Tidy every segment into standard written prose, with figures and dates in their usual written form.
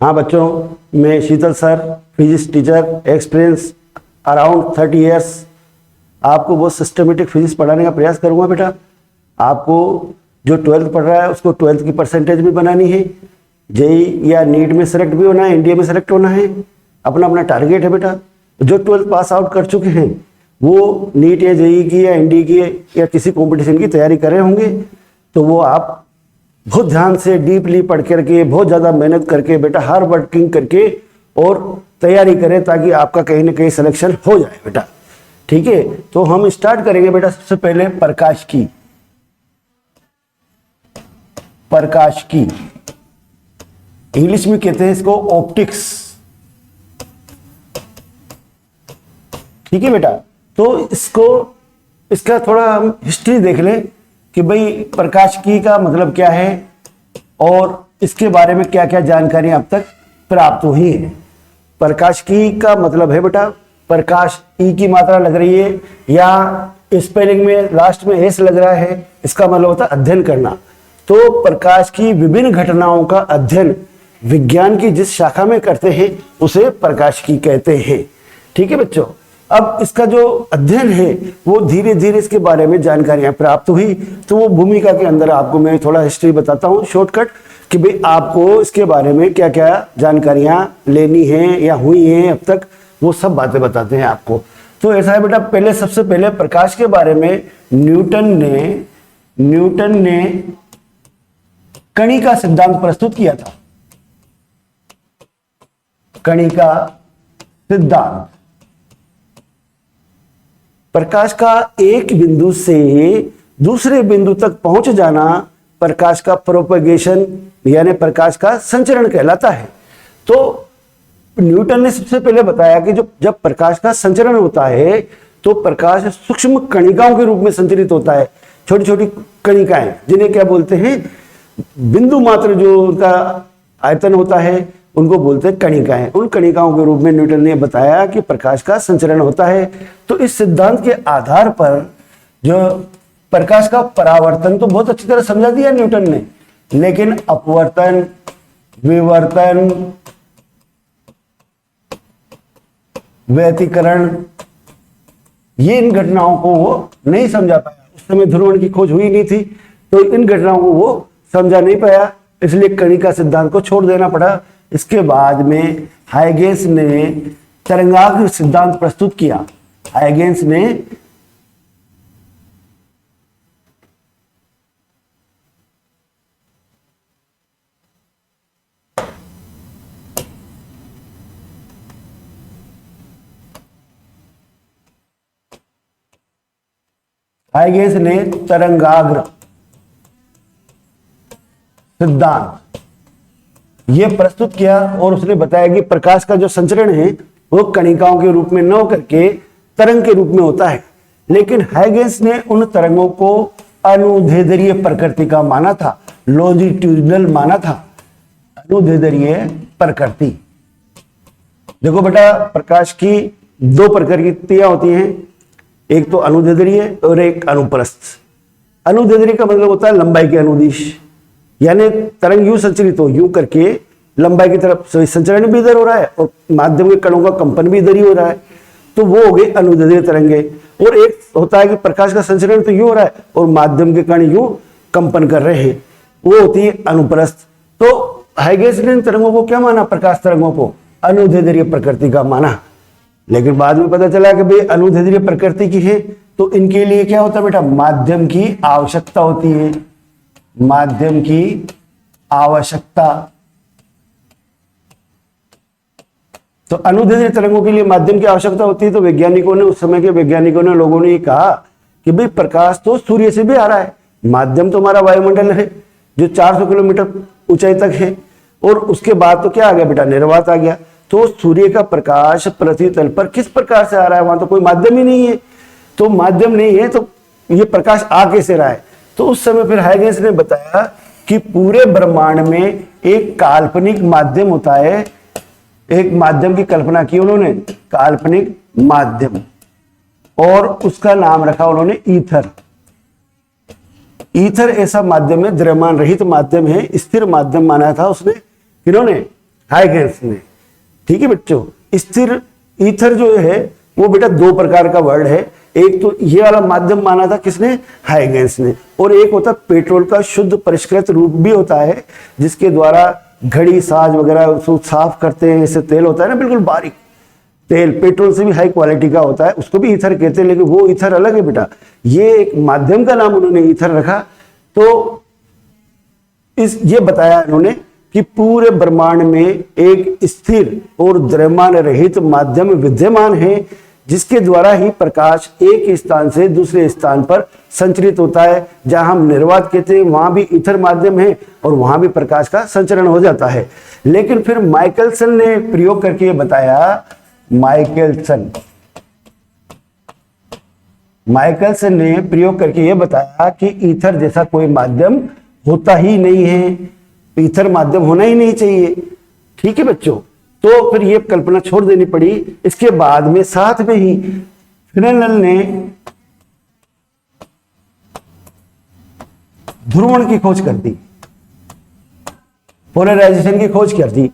हाँ बच्चों, मैं Sheetal sir, physics teacher, experience around 30 years, आपको वो सिस्टमेटिक फिजिक्स पढ़ाने का प्रयास करूँगा बेटा। आपको जो 12th पढ़ रहा है उसको 12th की परसेंटेज भी बनानी है, जेई या नीट में सेलेक्ट भी होना है, इंडिया में सेलेक्ट होना है, अपना अपना टारगेट है बेटा। जो 12th पास आउट कर चुके हैं वो नीट या जेई की या इंडी की या किसी कंपटीशन की तैयारी कर रहे होंगे, तो वो आप बहुत ध्यान से डीपली पढ़ करके, बहुत ज़्यादा मेहनत करके बेटा, हार्ड वर्किंग करके और तैयारी करें ताकि आपका कहीं ना कहीं सिलेक्शन हो जाए बेटा। ठीक है, तो हम स्टार्ट करेंगे बेटा सबसे पहले प्रकाश की। प्रकाश की इंग्लिश में कहते हैं इसको ऑप्टिक्स। ठीक है बेटा, तो इसका थोड़ा हम हिस्ट्री देख लें कि भाई प्रकाश की का मतलब क्या है और इसके बारे में क्या क्या जानकारी अब तक प्राप्त हुई है। प्रकाश की का मतलब है बेटा, प्रकाश ई की मात्रा लग रही है या स्पेलिंग में लास्ट में एस लग रहा है, इसका मतलब होता है अध्ययन करना। तो प्रकाश की विभिन्न घटनाओं का अध्ययन विज्ञान की जिस शाखा में करते हैं उसे प्रकाश की कहते हैं। ठीक है बच्चों, अब इसका जो अध्ययन है वो धीरे धीरे इसके बारे में जानकारियां प्राप्त हुई। तो वो भूमिका के अंदर आपको मैं थोड़ा हिस्ट्री बताता हूँ शॉर्टकट कि भाई आपको इसके बारे में क्या क्या जानकारियां लेनी है या हुई हैं अब तक, वो सब बातें बताते हैं आपको। तो ऐसा है बेटा, पहले सबसे पहले प्रकाश के बारे में न्यूटन ने कणिका सिद्धांत प्रस्तुत किया था। कणिका सिद्धांत, प्रकाश का एक बिंदु से दूसरे बिंदु तक पहुंच जाना प्रकाश का प्रोपगेशन यानी प्रकाश का संचरण कहलाता है। तो न्यूटन ने सबसे पहले बताया कि जब प्रकाश का संचरण होता है तो प्रकाश सूक्ष्म कणिकाओं के रूप में संचरित होता है। छोटी छोटी कणिकाएं जिन्हें क्या बोलते हैं, बिंदु मात्र जो उनका आयतन होता है उनको बोलते हैं कणिकाएं। उन कणिकाओं के रूप में न्यूटन ने बताया कि प्रकाश का संचरण होता है। तो इस सिद्धांत के आधार पर जो प्रकाश का परावर्तन तो बहुत अच्छी तरह समझा दिया न्यूटन ने, लेकिन अपवर्तन, विवर्तन, व्यतिकरण, ये इन घटनाओं को वो नहीं समझा पाया। उस समय ध्रुवण की खोज हुई नहीं थी, तो इन घटनाओं को वो समझा नहीं पाया, इसलिए कणिका सिद्धांत को छोड़ देना पड़ा। इसके बाद में हाइगेंस ने तरंगाग्र सिद्धांत प्रस्तुत किया। हाइगेंस ने तरंगाग्र सिद्धांत ये प्रस्तुत किया और उसने बताया कि प्रकाश का जो संचरण है वो कणिकाओं के रूप में न होकर के तरंग के रूप में होता है। लेकिन हाइगेंस ने उन तरंगों को अनुदैर्ध्य प्रकृति का माना था, लॉन्जिट्यूडिनल माना था, अनुदैर्ध्य प्रकृति। देखो बेटा, प्रकाश की दो प्रकृतियां होती हैं, एक तो अनुदैर्ध्य और एक अनुप्रस्थ। अनुदैर्ध्य का मतलब होता है लंबाई के अनुदिश, यानी तरंग यूं संचरित हो यूं करके लंबाई की तरफ संचरण भी इधर हो रहा है और माध्यम के कणों का कंपन भी इधर ही हो रहा है, तो वो हो गई अनुदैर्ध्य तरंगे। और एक होता है कि प्रकाश का संचरण तो यूं हो रहा है और माध्यम के कण यूं कंपन कर रहे हैं, वो होती है अनुप्रस्थ। तो हाइगेंस ने तरंगों को क्या माना, प्रकाश तरंगों को अनुदैर्ध्य प्रकृति का माना। लेकिन बाद में पता चला कि भाई अनुदैर्ध्य प्रकृति की है, तो इनके लिए क्या होता है बेटा, माध्यम की आवश्यकता होती है। माध्यम की आवश्यकता, तो अनुदैर्ध्य तरंगों के लिए माध्यम की आवश्यकता होती है। तो वैज्ञानिकों ने, उस समय के वैज्ञानिकों ने, लोगों ने कहा कि भाई प्रकाश तो सूर्य से भी आ रहा है, माध्यम तो हमारा वायुमंडल है जो 400 किलोमीटर ऊंचाई तक है, और उसके बाद तो क्या आ गया बेटा, निर्वात आ गया। तो सूर्य का प्रकाश पृथ्वी तल पर किस प्रकार से आ रहा है, वहां तो कोई माध्यम ही नहीं है। तो माध्यम नहीं है तो ये प्रकाश आ कैसे रहा है। तो उस समय फिर हाइगेंस ने बताया कि पूरे ब्रह्मांड में एक काल्पनिक माध्यम होता है। एक माध्यम की कल्पना की उन्होंने, काल्पनिक माध्यम, और उसका नाम रखा उन्होंने ईथर। ईथर ऐसा माध्यम है, द्रव्यमान रहित माध्यम है, स्थिर माध्यम माना था उसने, इन्होंने हाइगेंस ने। ठीक है बच्चों, स्थिर ईथर जो है वो बेटा दो प्रकार का वर्ड है। एक तो ये वाला माध्यम माना था किसने, हाइगेंस ने, और एक होता पेट्रोल का शुद्ध परिष्कृत रूप भी होता है, जिसके द्वारा घड़ी साज वगैरह उसको साफ करते हैं। इससे तेल होता है ना बिल्कुल बारीक तेल, पेट्रोल से भी हाई क्वालिटी का होता है, उसको भी ईथर कहते हैं, लेकिन वो ईथर अलग है बेटा। ये एक माध्यम का नाम उन्होंने ईथर रखा। तो ये बताया इन्होंने कि पूरे ब्रह्मांड में एक स्थिर और द्रव्यमान रहित माध्यम विद्यमान है, जिसके द्वारा ही प्रकाश एक स्थान से दूसरे स्थान पर संचरित होता है। जहां हम निर्वात कहते हैं वहां भी ईथर माध्यम है और वहां भी प्रकाश का संचरण हो जाता है। लेकिन फिर माइकलसन ने प्रयोग करके बताया, माइकलसन ने प्रयोग करके यह बताया कि ईथर जैसा कोई माध्यम होता ही नहीं है, ईथर माध्यम होना ही नहीं चाहिए। ठीक है बच्चों, तो फिर ये कल्पना छोड़ देनी पड़ी। इसके बाद में साथ में ही फ्रेनेल ने ध्रुवण की खोज कर दी, पोलराइजेशन की खोज कर दी,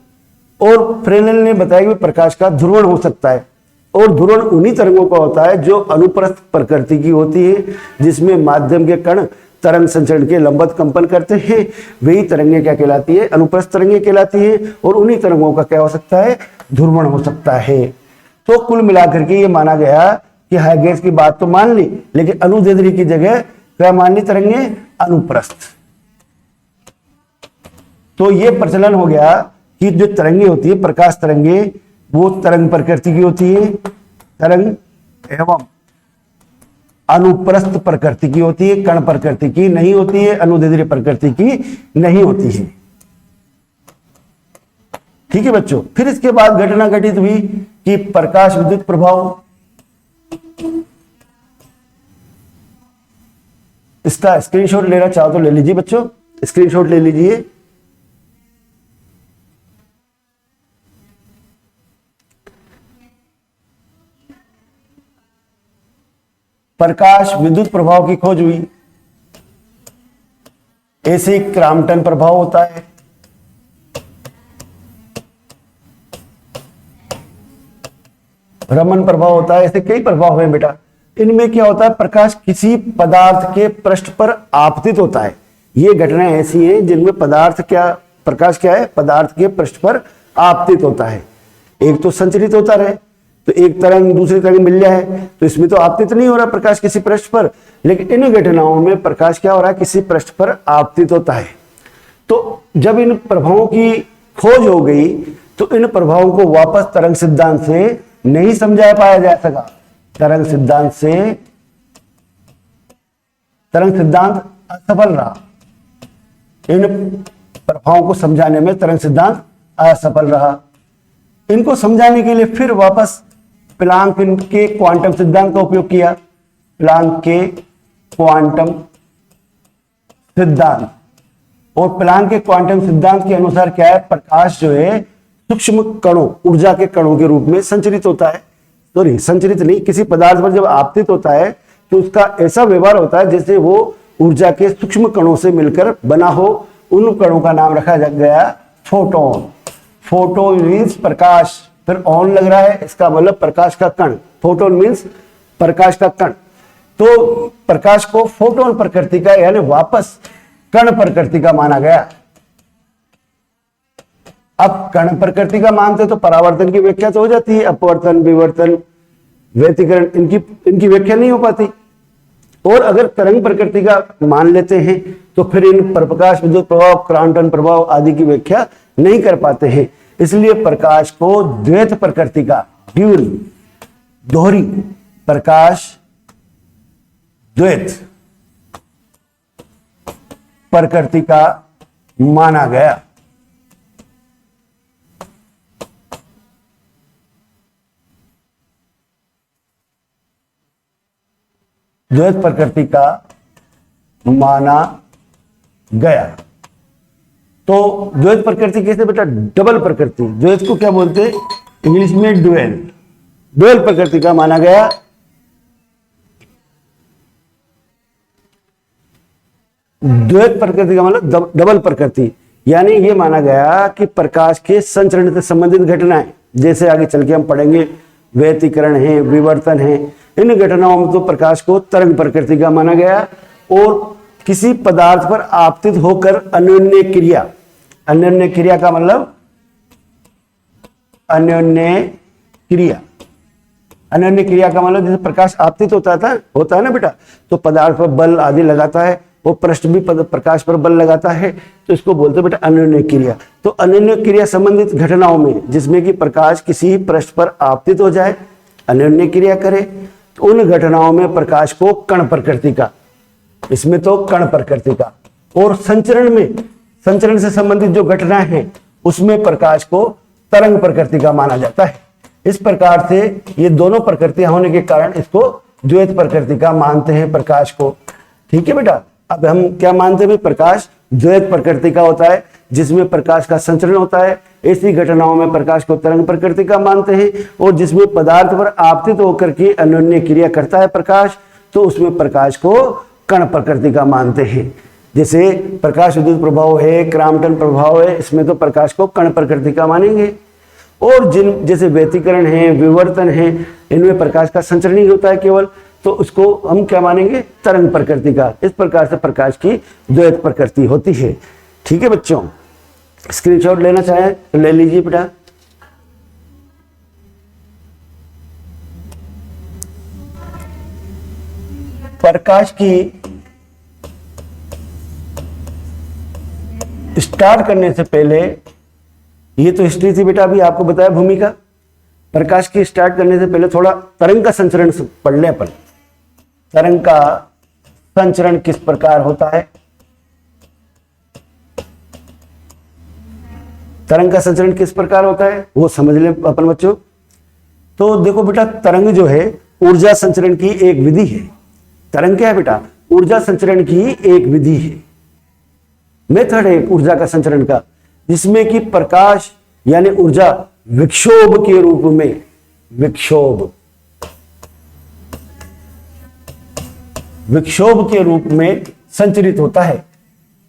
और फ्रेनेल ने बताया कि प्रकाश का ध्रुवण हो सकता है। और ध्रुवण उन्हीं तरंगों का होता है जो अनुप्रस्थ प्रकृति की होती है, जिसमें माध्यम के कण तरंग संचरण के लंबवत कंपन करते हैं। वही तरंगें क्या कहलाती है, अनुप्रस्थ तरंगें कहलाती है। और उन्हीं तरंगों का क्या हो सकता है, ध्रुवण हो सकता है। तो कुल मिलाकर के ये माना गया कि हाइगेंस की बात तो मान ली, लेकिन अनुदैर्ध्य की जगह क्या मान ली, तरंगें अनुप्रस्थ। तो ये प्रचलन हो गया कि जो तरंगे होती है, प्रकाश तरंगे, वो तरंग प्रकृति की होती है, तरंग एवं अनुप्रस्थ प्रकृति की होती है, कण प्रकृति की नहीं होती है, अनुदैर्ध्य प्रकृति की नहीं होती है। ठीक है बच्चों, फिर इसके बाद घटना घटित हुई कि प्रकाश विद्युत प्रभाव, इसका स्क्रीनशॉट लेना चाहो तो ले लीजिए बच्चों, स्क्रीनशॉट ले लीजिए। प्रकाश विद्युत प्रभाव की खोज हुई। ऐसे क्रॉम्पटन प्रभाव होता है, रमन प्रभाव होता है, ऐसे कई प्रभाव हैं बेटा। इनमें क्या होता है, प्रकाश किसी पदार्थ के पृष्ठ पर आपतित होता है। ये घटनाएं ऐसी हैं जिनमें प्रकाश क्या है, पदार्थ के पृष्ठ पर आपतित होता है। एक तो संचरित होता रहे, तो एक तरंग दूसरी तरंग मिल जाए, तो इसमें तो आपतित नहीं हो रहा प्रकाश किसी पृष्ठ पर, लेकिन इन घटनाओं में प्रकाश क्या हो रहा है, किसी पृष्ठ पर आपतित होता है। तो जब इन प्रभावों की खोज हो गई तो इन प्रभावों को वापस तरंग सिद्धांत से नहीं समझा पाया जा सका। तरंग सिद्धांत असफल रहा। इन प्रभावों को समझाने में तरंग सिद्धांत असफल रहा। इनको समझाने के लिए फिर वापस प्लांक के क्वांटम सिद्धांत का उपयोग किया। प्लांक के क्वांटम सिद्धांत, और प्लांक के क्वांटम सिद्धांत के अनुसार क्या है, प्रकाश जो है सूक्ष्म कणों, ऊर्जा के कणों के रूप में संचरित होता है। सॉरी, संचरित नहीं, किसी पदार्थ पर जब आपतित होता है तो उसका ऐसा व्यवहार होता है जैसे वो ऊर्जा के सूक्ष्म कणों से मिलकर बना हो। उन कणों का नाम रखा गया फोटोन। फोटोन मीन्स प्रकाश, फिर ऑन लग रहा है, इसका मतलब प्रकाश का कण। फोटोन मीन्स प्रकाश का कण। तो प्रकाश को फोटोन प्रकृति का यानी वापस कण प्रकृति का माना गया। अब कण प्रकृति का मानते तो परावर्तन की व्याख्या तो हो जाती है, अपवर्तन, विवर्तन, व्यतिकरण, इनकी व्याख्या नहीं हो पाती। और अगर तरंग प्रकृति का मान लेते हैं तो फिर इन प्रकाश विद्युत प्रभाव, क्वांटम प्रभाव आदि की व्याख्या नहीं कर पाते हैं। इसलिए प्रकाश को द्वैत प्रकृति का, ड्यूल, दोहरी प्रकाश, द्वैत प्रकृति का माना गया। द्वैत प्रकृति का माना गया। तो द्वैत प्रकृति कैसे बेटा, डबल प्रकृति, द्वैत को क्या बोलते हैं इंग्लिश में, ड्यूअल। ड्यूअल प्रकृति का माना गया। द्वैत प्रकृति का मतलब डबल प्रकृति, यानी ये माना गया कि प्रकाश के संचरण से संबंधित घटनाएं, जैसे आगे चल के हम पढ़ेंगे व्यतिकरण है, विवर्तन है, इन घटनाओं में तो प्रकाश को तरंग प्रकृति का माना गया। और किसी पदार्थ पर आपतित होकर अन्योन्य क्रिया, अन्योन्य क्रिया का मतलब अन्योन्य क्रिया का मतलब जैसे प्रकाश आपतित होता है ना बेटा, तो पदार्थ पर बल आदि लगाता है, वो पृष्ठ भी प्रकाश पर बल लगाता है, तो इसको बोलते हैं बेटा अन्योन्य क्रिया। तो अन्योन्य क्रिया संबंधित घटनाओं में जिसमें कि प्रकाश किसी पृष्ठ पर आपतित हो जाए, अन्योन्य क्रिया करे, तो उन घटनाओं में प्रकाश को कण प्रकृति का, इसमें तो कण प्रकृति का। और संचरण में, संचरण से संबंधित जो घटनाएं हैं उसमें प्रकाश को तरंग प्रकृति का माना जाता है। इस प्रकार से ये दोनों प्रकृतियां होने के कारण इसको द्वैत प्रकृति का मानते हैं प्रकाश को। ठीक है बेटा, अब हम क्या मानते हैं, प्रकाश द्वैत प्रकृति का होता है जिसमें प्रकाश का संचरण होता है। ऐसी घटनाओं में प्रकाश को तरंग प्रकृति का मानते हैं, और जिसमें पदार्थ पर आपतित होकर के अन्योन्य क्रिया करता है प्रकाश, तो उसमें प्रकाश को कण प्रकृति का मानते हैं। जैसे प्रकाश विद्युत प्रभाव है, क्राम्पटन प्रभाव है, इसमें तो प्रकाश को कण प्रकृति का मानेंगे। और जिन जैसे व्यतिकरण है, विवर्तन है, इनमें प्रकाश का संचरण ही होता है केवल, तो उसको हम क्या मानेंगे, तरंग प्रकृति का। इस प्रकार से प्रकाश की द्वैत प्रकृति होती है। ठीक है बच्चों, स्क्रीनशॉट लेना चाहें तो ले लीजिए बेटा। प्रकाश की स्टार्ट करने से पहले, ये तो हिस्ट्री थी बेटा, अभी आपको बताया भूमिका। प्रकाश की स्टार्ट करने से पहले थोड़ा तरंग का संचरण पढ़ लें अपन। तरंग का संचरण किस प्रकार होता है, तरंग का संचरण किस प्रकार होता है वो समझ लें अपन बच्चों। तो देखो बेटा, तरंग जो है ऊर्जा संचरण की एक विधि है। तरंग क्या है बेटा, ऊर्जा संचरण की एक विधि है, मेथड है ऊर्जा का संचरण का, जिसमें कि प्रकाश यानी ऊर्जा विक्षोभ के रूप में, विक्षोभ के रूप में संचरित होता है।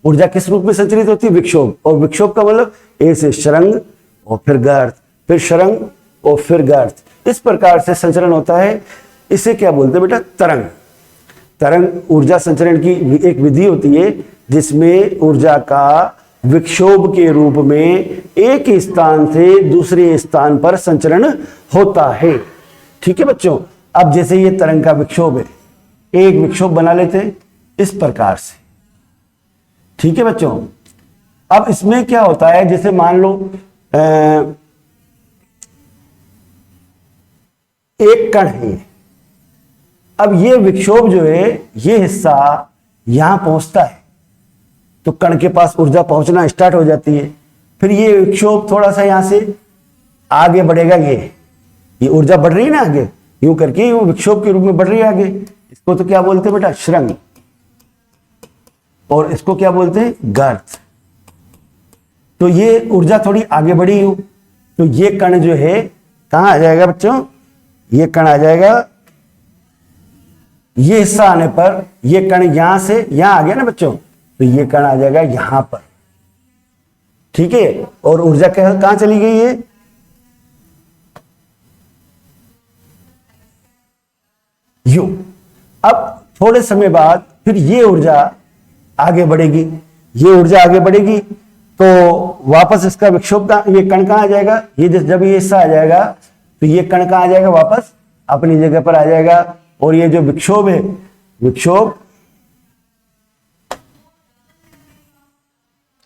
ऊर्जा किस रूप में संचरित होती है, विक्षोभ। और विक्षोभ का मतलब ऐसे शरंग और फिर गर्त, फिर शरंग और फिर गर्त, इस प्रकार से संचरण होता है। इसे क्या बोलते हैं बेटा, तरंग। तरंग ऊर्जा संचरण की एक विधि होती है जिसमें ऊर्जा का विक्षोभ के रूप में एक स्थान से दूसरे स्थान पर संचरण होता है। ठीक है बच्चों, अब जैसे ये तरंग का विक्षोभ है, एक विक्षोभ बना लेते हैं इस प्रकार से। ठीक है बच्चों, अब इसमें क्या होता है, जैसे मान लो एक कण है, अब ये विक्षोभ जो है ये हिस्सा यहां पहुंचता है, तो कण के पास ऊर्जा पहुंचना स्टार्ट हो जाती है। फिर ये विक्षोभ थोड़ा सा यहां से आगे बढ़ेगा, ये ऊर्जा बढ़ रही है ना आगे, यूं करके वो विक्षोभ के रूप में बढ़ रही है आगे। इसको तो क्या बोलते हैं बेटा, शृंग, और इसको क्या बोलते हैं, गर्त। तो ये ऊर्जा थोड़ी आगे बढ़ी हो, तो ये कण जो है कहां आ जाएगा बच्चों, ये कण आ जाएगा, ये हिस्सा आने पर ये कण यहां से यहां आ गया ना बच्चों, तो ये कण आ जाएगा यहां पर। ठीक है, और ऊर्जा कहां चली गई है, यू। अब थोड़े समय बाद फिर ये ऊर्जा आगे बढ़ेगी, ये ऊर्जा आगे बढ़ेगी, तो वापस इसका विक्षोभ का ये कण कहां आ जाएगा, ये जब ये हिस्सा आ जाएगा तो ये कण कहां आ जाएगा, वापस अपनी जगह पर आ जाएगा। और ये जो विक्षोभ है, विक्षोभ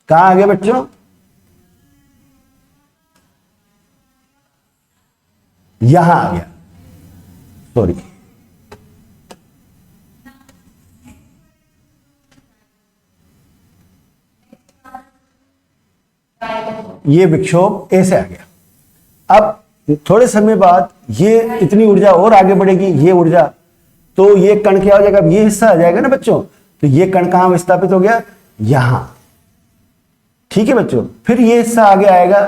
कहां आ गया बच्चों, यहां आ गया, सॉरी, ये विक्षोभ ऐसे आ गया। अब थोड़े समय बाद ये इतनी ऊर्जा और आगे बढ़ेगी, ये ऊर्जा, तो ये कण क्या हो जाएगा, ये हिस्सा आ जाएगा ना बच्चों, तो ये कण कहां विस्थापित हो गया, यहां। ठीक है बच्चों, फिर ये हिस्सा आगे आएगा,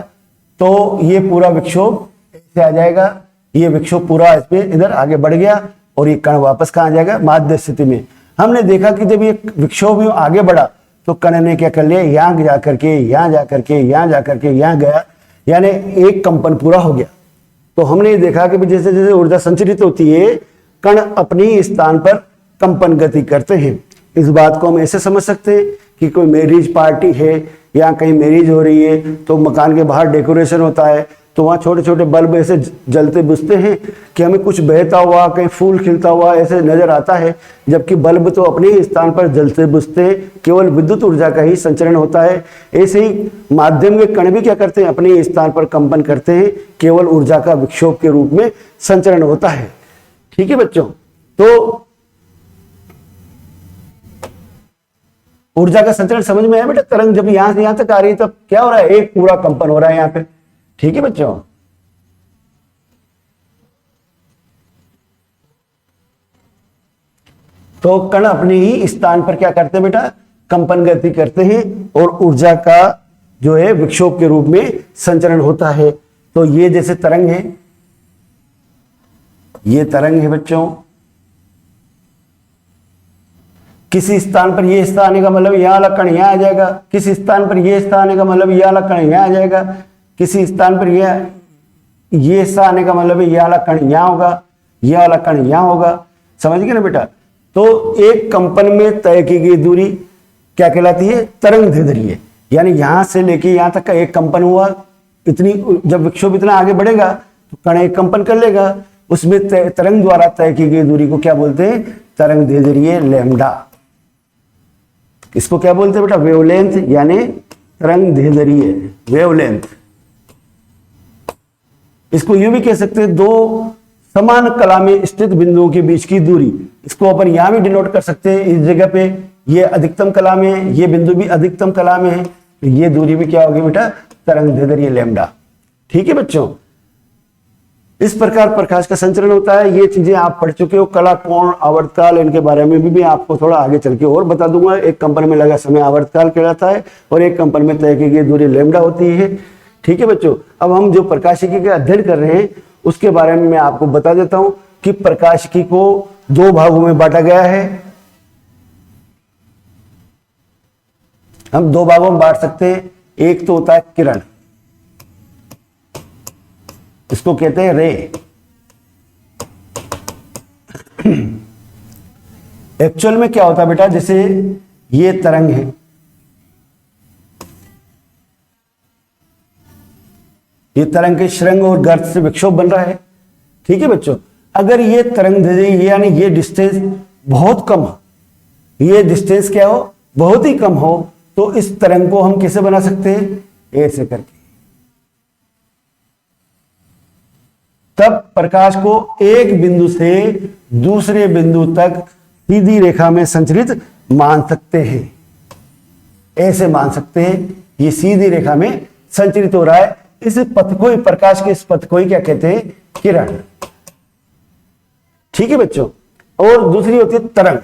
तो ये पूरा विक्षोभ ऐसे आ जाएगा, ये विक्षोभ पूरा इसमें इधर आगे बढ़ गया, और ये कण वापस कहां आ जाएगा, माध्य स्थिति में। हमने देखा कि जब ये विक्षोभ आगे बढ़ा तो कण ने क्या कर लिया, यहां जा करके यहां जा करके यहां जा करके यहां गया, यानी एक कंपन पूरा हो गया। तो हमने ये देखा कि जैसे जैसे ऊर्जा संचरित होती है, कण अपनी स्थान पर कंपन गति करते हैं। इस बात को हम ऐसे समझ सकते हैं कि कोई मैरिज पार्टी है या कहीं मैरिज हो रही है तो मकान के बाहर डेकोरेशन होता है, तो वहाँ छोटे छोटे बल्ब ऐसे जलते बुझते हैं कि हमें कुछ बहता हुआ, कहीं फूल खिलता हुआ ऐसे नजर आता है, जबकि बल्ब तो अपने ही स्थान पर जलते बुझते हैं, केवल विद्युत ऊर्जा का ही संचरण होता है। ऐसे ही माध्यम के कण भी क्या करते हैं, अपने स्थान पर कंपन करते हैं, केवल ऊर्जा का विक्षोभ के रूप में संचरण होता है। ठीक है बच्चों, तो ऊर्जा का संचरण समझ में आया बेटा। तरंग जब यहां से यहां तक आ रही है तब क्या हो रहा है, एक पूरा कंपन हो रहा है यहां पे। ठीक है बच्चों, तो कण अपने ही स्थान पर क्या करते हैं बेटा, कंपन गति करते हैं और ऊर्जा का जो है विक्षोभ के रूप में संचरण होता है। तो ये जैसे तरंग है, ये तरंग है बच्चों, किसी स्थान पर ये स्थान आने का मतलब यह वाला कण यहां आ जाएगा, किसी स्थान पर ये स्थान आने का मतलब यह वाला कण यहां आ जाएगा, किसी स्थान पर ये स्थान आने का मतलब यह वाला कण यहां होगा, यह वाला कण यहां होगा। समझ गए ना बेटा। तो एक कंपन में तय की गई दूरी क्या कहलाती है, तरंग दैर्ध्य। यानी यहां से लेके यहां तक का एक कंपन हुआ, इतनी जब विक्षोभ इतना आगे बढ़ेगा तो कण एक कंपन कर लेगा, उसमें तरंग द्वारा तय की गई दूरी को क्या बोलते हैं, तरंग दैर्ध्य लैम्डा। इसको क्या बोलते हैं बेटा, वेवलेंथ, यानी तरंग दैर्ध्य वेवलेंथ। इसको यूं भी कह सकते हैं, दो समान कला में स्थित बिंदुओं के बीच की दूरी। इसको अपन यहां भी डिनोट कर सकते हैं, इस जगह पे ये अधिकतम कला में है, ये बिंदु भी अधिकतम कला में है, तो ये दूरी भी क्या होगी बेटा, तरंग दैर्ध्य लैम्डा। ठीक है बच्चों, इस प्रकार प्रकाश का संचरण होता है। ये चीजें आप पढ़ चुके हो, कला, कोण, आवर्तकाल, इनके बारे में भी आपको थोड़ा आगे चल के और बता दूंगा। एक कंपन में लगा समय आवर्तकाल कहलाता है और एक कंपन में तय की गई दूरी लैम्डा होती है। ठीक है बच्चों, अब हम जो प्रकाशिकी का अध्ययन कर रहे हैं उसके बारे में मैं आपको बता देता हूं कि प्रकाशिकी को दो भागों में बांटा गया है। हम दो भागों में बांट सकते हैं। एक तो होता है किरण, इसको कहते हैं रे। एक्चुअल में क्या होता है बेटा, जैसे ये तरंग है, ये तरंग के श्रृंग और गर्त से विक्षोभ बन रहा है। ठीक है बच्चों, अगर ये तरंग यानी ये डिस्टेंस बहुत कम हो, ये डिस्टेंस क्या हो, बहुत ही कम हो, तो इस तरंग को हम कैसे बना सकते हैं, ऐसे करके। तब प्रकाश को एक बिंदु से दूसरे बिंदु तक सीधी रेखा में संचरित मान सकते हैं, ऐसे मान सकते हैं। ये सीधी रेखा में संचरित हो रहा है, इस पथ को ही, प्रकाश के इस पथ को ही क्या कहते हैं, किरण। ठीक है बच्चों, और दूसरी होती है तरंग।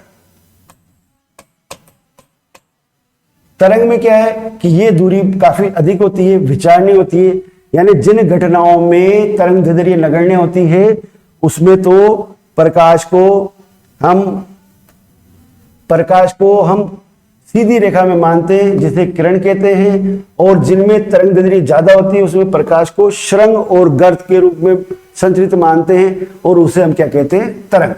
तरंग में क्या है कि ये दूरी काफी अधिक होती है, विचारणीय होती है, यानी जिन घटनाओं में तरंग दैर्ध्य नगण्य होती है उसमें तो प्रकाश को हम सीधी रेखा में मानते हैं, जिसे किरण कहते हैं। और जिनमें तरंग दैर्ध्य ज्यादा होती है उसमें प्रकाश को श्रृंग और गर्त के रूप में संचरित मानते हैं, और उसे हम क्या कहते हैं, तरंग।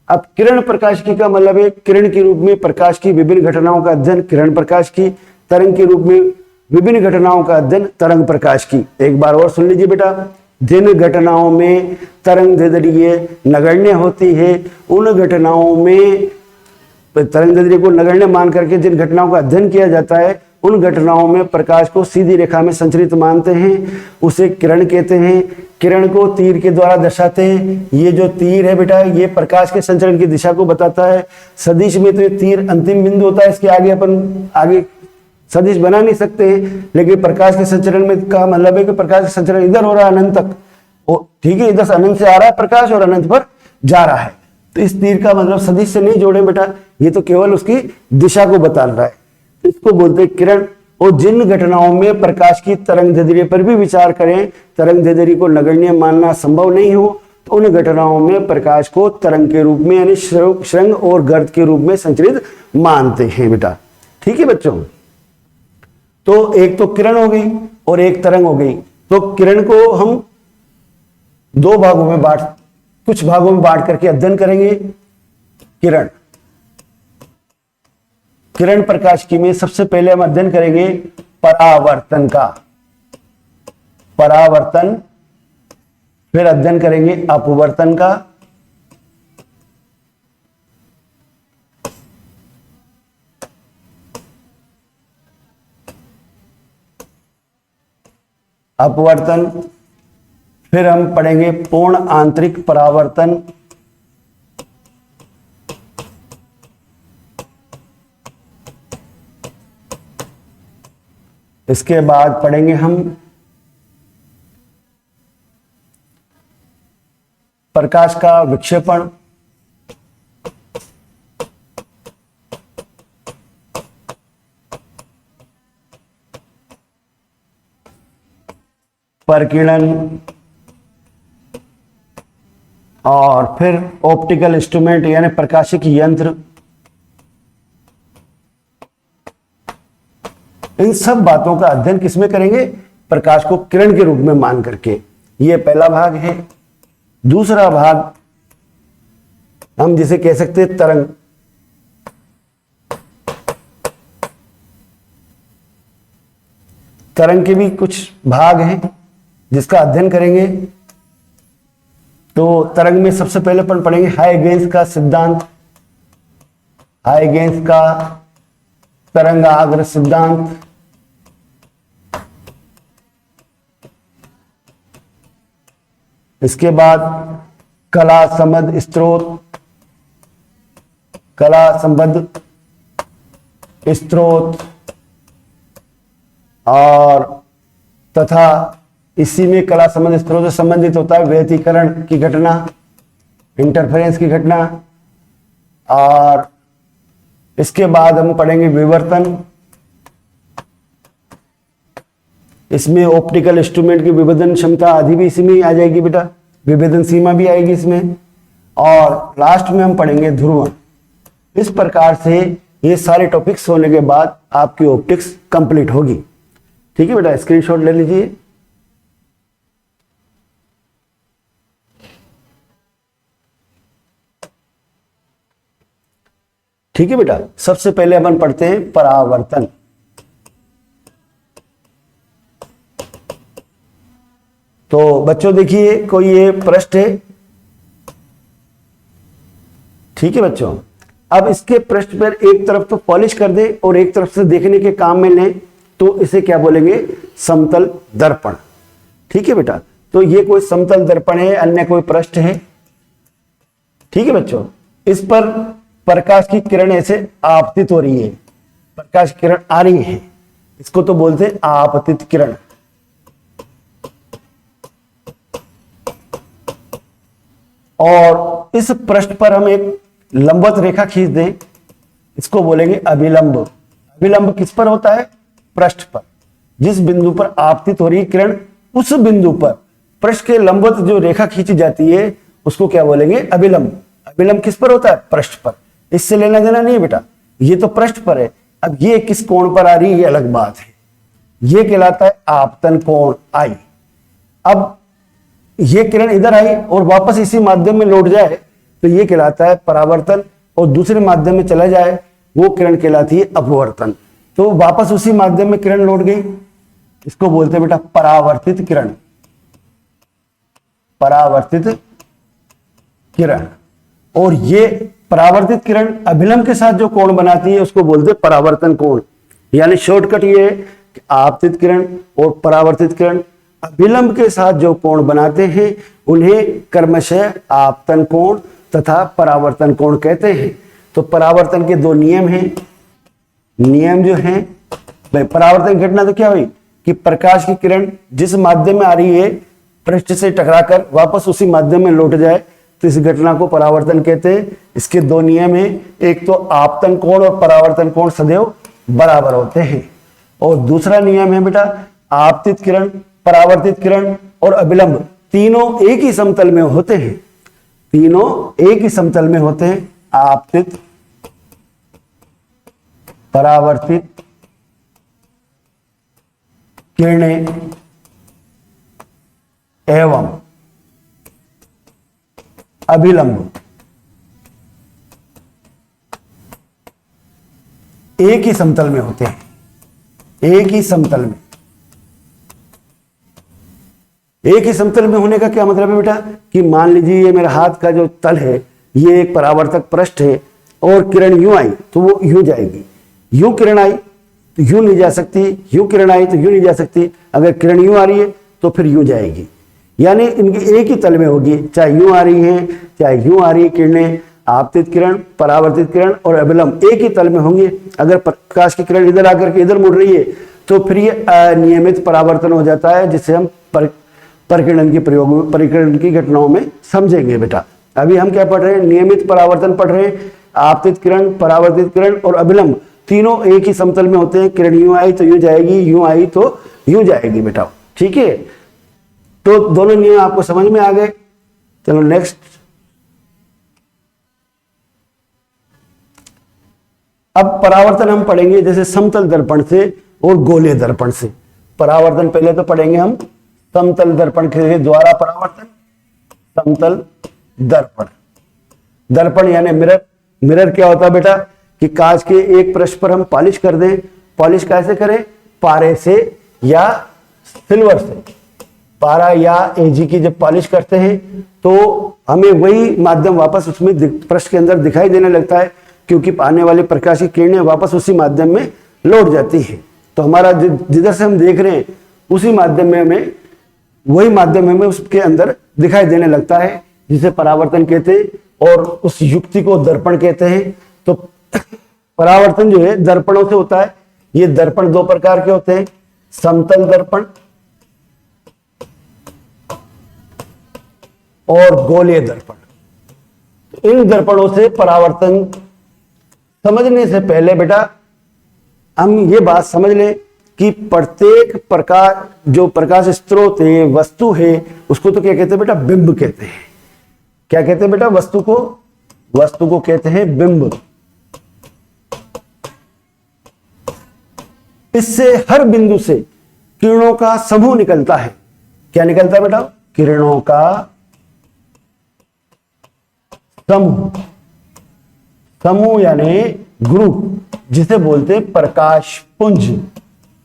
अब किरण प्रकाशिकी का मतलब है किरण के रूप में प्रकाश की विभिन्न घटनाओं का अध्ययन किरण प्रकाश की, तरंग के रूप में विभिन्न घटनाओं का अध्ययन तरंग प्रकाश की। एक बार और सुन लीजिए बेटा, जिन घटनाओं में तरंग दैर्ध्य नगण्य होती है उन घटनाओं में तरंग दैर्ध्य को नगण्य मान करके जिन घटनाओं का अध्ययन किया जाता है उन घटनाओं में प्रकाश को सीधी रेखा में संचरित मानते हैं, उसे किरण कहते हैं। किरण को तीर के द्वारा दर्शाते हैं। ये जो तीर है बेटा, ये प्रकाश के संचरण की दिशा को बताता है। सदिश में तो ये तीर अंतिम बिंदु होता है, इसके आगे अपन आगे सदिश बना नहीं सकते हैं, लेकिन प्रकाश के संचरण में का मतलब है कि प्रकाश का संचरण इधर हो रहा है अनंत तक, ठीक है, इधर से अनंत से आ रहा है प्रकाश और अनंत पर जा रहा है। तो इस तीर का मतलब सदिश से नहीं जोड़े बेटा, ये तो केवल उसकी दिशा को बता रहा है, इसको बोलते हैं किरण। और जिन घटनाओं में प्रकाश की तरंग दैर्ध्य पर भी विचार करें, तरंग दैर्ध्य को नगण्य मानना संभव नहीं हो, तो उन घटनाओं में प्रकाश को तरंग के रूप में यानी श्रृंग और गर्त के रूप में संचरित मानते हैं बेटा। ठीक है बच्चों। तो एक तो किरण हो गई और एक तरंग हो गई। तो किरण को हम दो भागों में कुछ भागों में बांट करके अध्ययन करेंगे। किरण किरण प्रकाश की में सबसे पहले हम अध्ययन करेंगे परावर्तन का, परावर्तन, फिर अध्ययन करेंगे अपवर्तन का, अपवर्तन, फिर हम पढ़ेंगे पूर्ण आंतरिक परावर्तन, इसके बाद पढ़ेंगे हम प्रकाश का विक्षेपण, परकिरण, और फिर ऑप्टिकल इंस्ट्रूमेंट यानी प्रकाशिक यंत्र। इन सब बातों का अध्ययन किसमें करेंगे? प्रकाश को किरण के रूप में मान करके। यह पहला भाग है। दूसरा भाग हम जिसे कह सकते हैं तरंग। तरंग के भी कुछ भाग हैं जिसका अध्ययन करेंगे। तो तरंग में सबसे पहले अपन पढ़ेंगे हाइगेंस का सिद्धांत, हाइगेंस का तरंगाग्र सिद्धांत, इसके बाद कला संबद्ध स्रोत, कला संबद्ध स्रोत, और तथा इसी में कला संबंध स्रोत से संबंधित होता है व्यतिकरण की घटना, इंटरफेरेंस की घटना। और इसके बाद हम पढ़ेंगे विवर्तन। इसमें ऑप्टिकल इंस्ट्रूमेंट की विभेदन क्षमता आदि भी इसी में ही आ जाएगी बेटा, विभेदन सीमा भी आएगी इसमें। और लास्ट में हम पढ़ेंगे ध्रुवण। इस प्रकार से ये सारे टॉपिक्स होने के बाद आपकी ऑप्टिक्स कंप्लीट होगी। ठीक है बेटा, स्क्रीनशॉट ले लीजिए। ठीक है बेटा, सबसे पहले अपन पढ़ते हैं परावर्तन। तो बच्चों देखिए, कोई ये पृष्ठ है। ठीक है बच्चों, अब इसके पृष्ठ पर एक तरफ तो पॉलिश कर दे और एक तरफ से देखने के काम में लें, तो इसे क्या बोलेंगे? समतल दर्पण। ठीक है बेटा, तो ये कोई समतल दर्पण है, अन्य कोई पृष्ठ है। ठीक है बच्चों, इस पर प्रकाश की किरण ऐसे आपतित हो रही है, प्रकाश की किरण आ रही है, इसको तो बोलते हैं आपतित किरण। और इस पृष्ठ पर हम एक लंबवत रेखा खींच दें, इसको बोलेंगे अभिलंब। अभिलंब किस पर होता है? पृष्ठ पर। जिस बिंदु पर आपतित हो रही है किरण, उस बिंदु पर पृष्ठ के लंबवत जो रेखा खींची जाती है उसको क्या बोलेंगे? अभिलंब। अभिलंब किस पर होता है? पृष्ठ पर। इससे लेना देना नहीं बेटा, ये तो पृष्ठ पर है। अब ये किस कोण पर आ रही है, ये अलग बात है। ये कहलाता है आपतन कोण आई। अब ये किरण इधर आई और वापस इसी माध्यम में लौट जाए तो ये कहलाता है परावर्तन, और दूसरे माध्यम में चला जाए वो किरण कहलाती है अपवर्तन। तो वापस उसी माध्यम में किरण लौट गई, इसको बोलते हैं बेटा परावर्तित किरण। परावर्तित किरण। और ये परावर्तित किरण अभिलंब के साथ जो कोण बनाती है उसको बोलते हैं परावर्तन कोण। यानी शॉर्टकट ये है कि आपतित किरण और परावर्तित किरण अभिलंब के साथ जो कोण बनाते हैं उन्हें क्रमशः आपतन कोण तथा परावर्तन कोण कहते हैं। तो परावर्तन के दो नियम हैं। नियम जो हैं, भाई परावर्तन घटना तो क्या हुई कि प्रकाश की किरण जिस माध्यम में आ रही है पृष्ठ से टकराकर वापस उसी माध्यम में लौट जाए, तो इस घटना को परावर्तन कहते हैं। इसके दो नियम हैं, एक तो आपतन कोण और परावर्तन कोण सदैव बराबर होते हैं, और दूसरा नियम है बेटा आपतित किरण, परावर्तित किरण और अभिलंब तीनों एक ही समतल में होते हैं। तीनों एक ही समतल में होते हैं, आपतित, परावर्तित किरणें एवं अभिलंब एक ही समतल में होते हैं। एक ही समतल में, एक ही समतल में होने का क्या मतलब है बेटा कि मान लीजिए ये मेरा हाथ का जो तल है, ये एक परावर्तक पृष्ठ है और किरण यूं आई तो वो यूं जाएगी, यूं किरण आई तो यूं नहीं जा सकती, यूं किरण आई तो यूं नहीं जा सकती, अगर किरण यूं आ रही है तो फिर यूं जाएगी। यानी इनकी एक ही तल में होगी, चाहे यूं आ रही है चाहे यूं आ रही है किरणें, आपतित किरण, परावर्तित किरण और अभिलंब एक ही तल में होंगे। अगर प्रकाश की किरण इधर आकर के इधर मुड़ रही है तो फिर ये अनियमित परावर्तन हो जाता है, जिसे हम परिकिरण के प्रयोग में, परिकिरण की घटनाओं में समझेंगे बेटा। अभी हम क्या पढ़ रहे हैं, नियमित परावर्तन पढ़ रहे हैं। आपतित किरण, परावर्तित किरण और अभिलंब तीनों एक ही समतल में होते हैं। किरण यूं आई तो यूं जाएगी, यूं आई तो यूं जाएगी बेटा, ठीक है। तो दोनों नियम आपको समझ में आ गए। चलो नेक्स्ट, अब परावर्तन हम पढ़ेंगे जैसे समतल दर्पण से और गोलीय दर्पण से। परावर्तन पहले तो पढ़ेंगे हम समतल दर्पण के द्वारा परावर्तन, समतल दर्पण। दर्पण यानी मिरर। मिरर क्या होता है बेटा कि कांच के एक पृष्ठ पर हम पॉलिश कर दें। पॉलिश कैसे करें, पारे से या सिल्वर से। पारा या एजी की जब पॉलिश करते हैं तो हमें वही माध्यम वापस उसमें पृष्ठ के अंदर दिखाई देने लगता है, क्योंकि आने वाली प्रकाश की किरणें वापस उसी माध्यम में लौट जाती है। तो हमारा जिधर से हम देख रहे हैं उसी माध्यम में हमें, वही माध्यम हमें उसके अंदर दिखाई देने लगता है, जिसे परावर्तन कहते हैं और उस युक्ति को दर्पण कहते हैं। तो परावर्तन जो है दर्पणों से होता है। ये दर्पण दो प्रकार के होते हैं, समतल दर्पण और गोलीय दर्पण। इन दर्पणों से परावर्तन समझने से पहले बेटा हम ये बात समझ लें कि प्रत्येक प्रकाश, जो प्रकाश स्रोत है, वस्तु है, उसको तो क्या कहते हैं बेटा, बिंब कहते हैं। क्या कहते हैं बेटा, वस्तु को कहते हैं बिंब। इससे हर बिंदु से किरणों का समूह निकलता है। क्या निकलता है बेटा, किरणों का समूह। समूह यानी ग्रुप, जिसे बोलते हैं प्रकाश पुंज।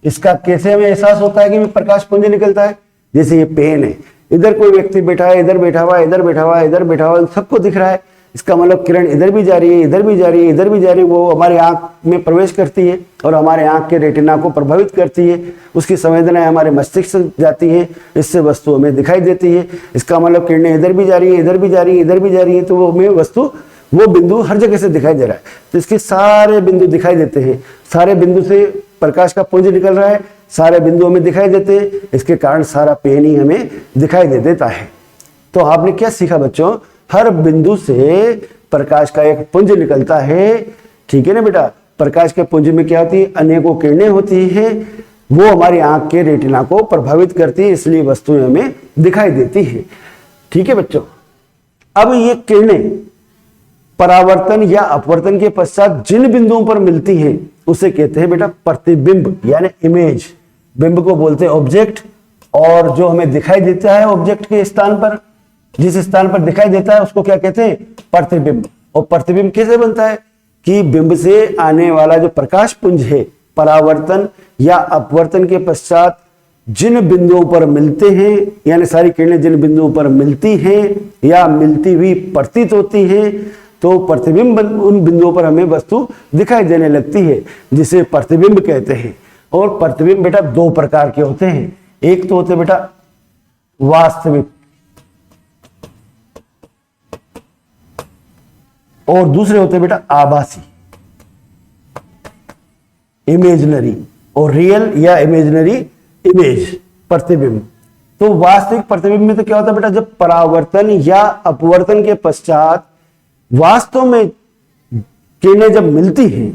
इसका कैसे हमें एहसास होता है कि प्रकाश पुंज निकलता है, जैसे ये पेन है, इधर कोई व्यक्ति बैठा है, इधर बैठा हुआ है, इधर बैठा हुआ है, इधर बैठा हुआ है, सबको दिख रहा है। इसका मतलब किरण इधर भी जा रही है, इधर भी जा रही है, इधर भी जा रही है, वो हमारे आंख में प्रवेश करती है और हमारे आंख के रेटिना को प्रभावित करती है। उसकी संवेदनाएं हमारे मस्तिष्क से जाती है, इससे वस्तु हमें दिखाई देती है। इसका मतलब किरणें इधर भी जा रही है, इधर भी जा रही है, इधर भी जा रही है, तो वो हमें वस्तु, वो बिंदु हर जगह से दिखाई दे रहा है। तो इसके सारे बिंदु दिखाई देते हैं, सारे बिंदु से प्रकाश का पुंज निकल रहा है, सारे बिंदु हमें दिखाई देते हैं। इसके कारण सारा पेन ही हमें दिखाई दे देता है। तो आपने क्या सीखा बच्चों, हर बिंदु से प्रकाश का एक पुंज निकलता है, ठीक है ना बेटा। प्रकाश के पुंज में क्या होती है, अनेकों किरणें होती हैं, वो हमारी आंख के रेटिना को प्रभावित करती है, इसलिए वस्तुएं हमें दिखाई देती है, ठीक है बच्चों। अब ये किरणें परावर्तन या अपवर्तन के पश्चात जिन बिंदुओं पर मिलती हैं उसे कहते हैं बेटा प्रतिबिंब यानी इमेज। बिंब को बोलते हैं ऑब्जेक्ट, और जो हमें दिखाई देता है ऑब्जेक्ट के स्थान पर, जिस स्थान पर दिखाई देता है उसको क्या कहते हैं, प्रतिबिंब। और प्रतिबिंब कैसे बनता है कि बिंब से आने वाला जो प्रकाश पुंज है, परावर्तन या अपवर्तन के पश्चात जिन बिंदुओं पर मिलते हैं, यानी सारी किरणें जिन बिंदुओं पर मिलती हैं या मिलती हुई प्रतीत होती हैं, तो प्रतिबिंब उन बिंदुओं पर हमें वस्तु दिखाई देने लगती है, जिसे प्रतिबिंब कहते हैं। और प्रतिबिंब बेटा दो प्रकार के होते हैं, एक तो होते बेटा वास्तविक और दूसरे होते बेटा आभासी, इमेजिनरी और रियल या इमेजिनरी इमेज प्रतिबिंब। तो वास्तविक प्रतिबिंब में तो क्या होता है बेटा, जब परावर्तन या अपवर्तन के पश्चात वास्तव में किरणें जब मिलती हैं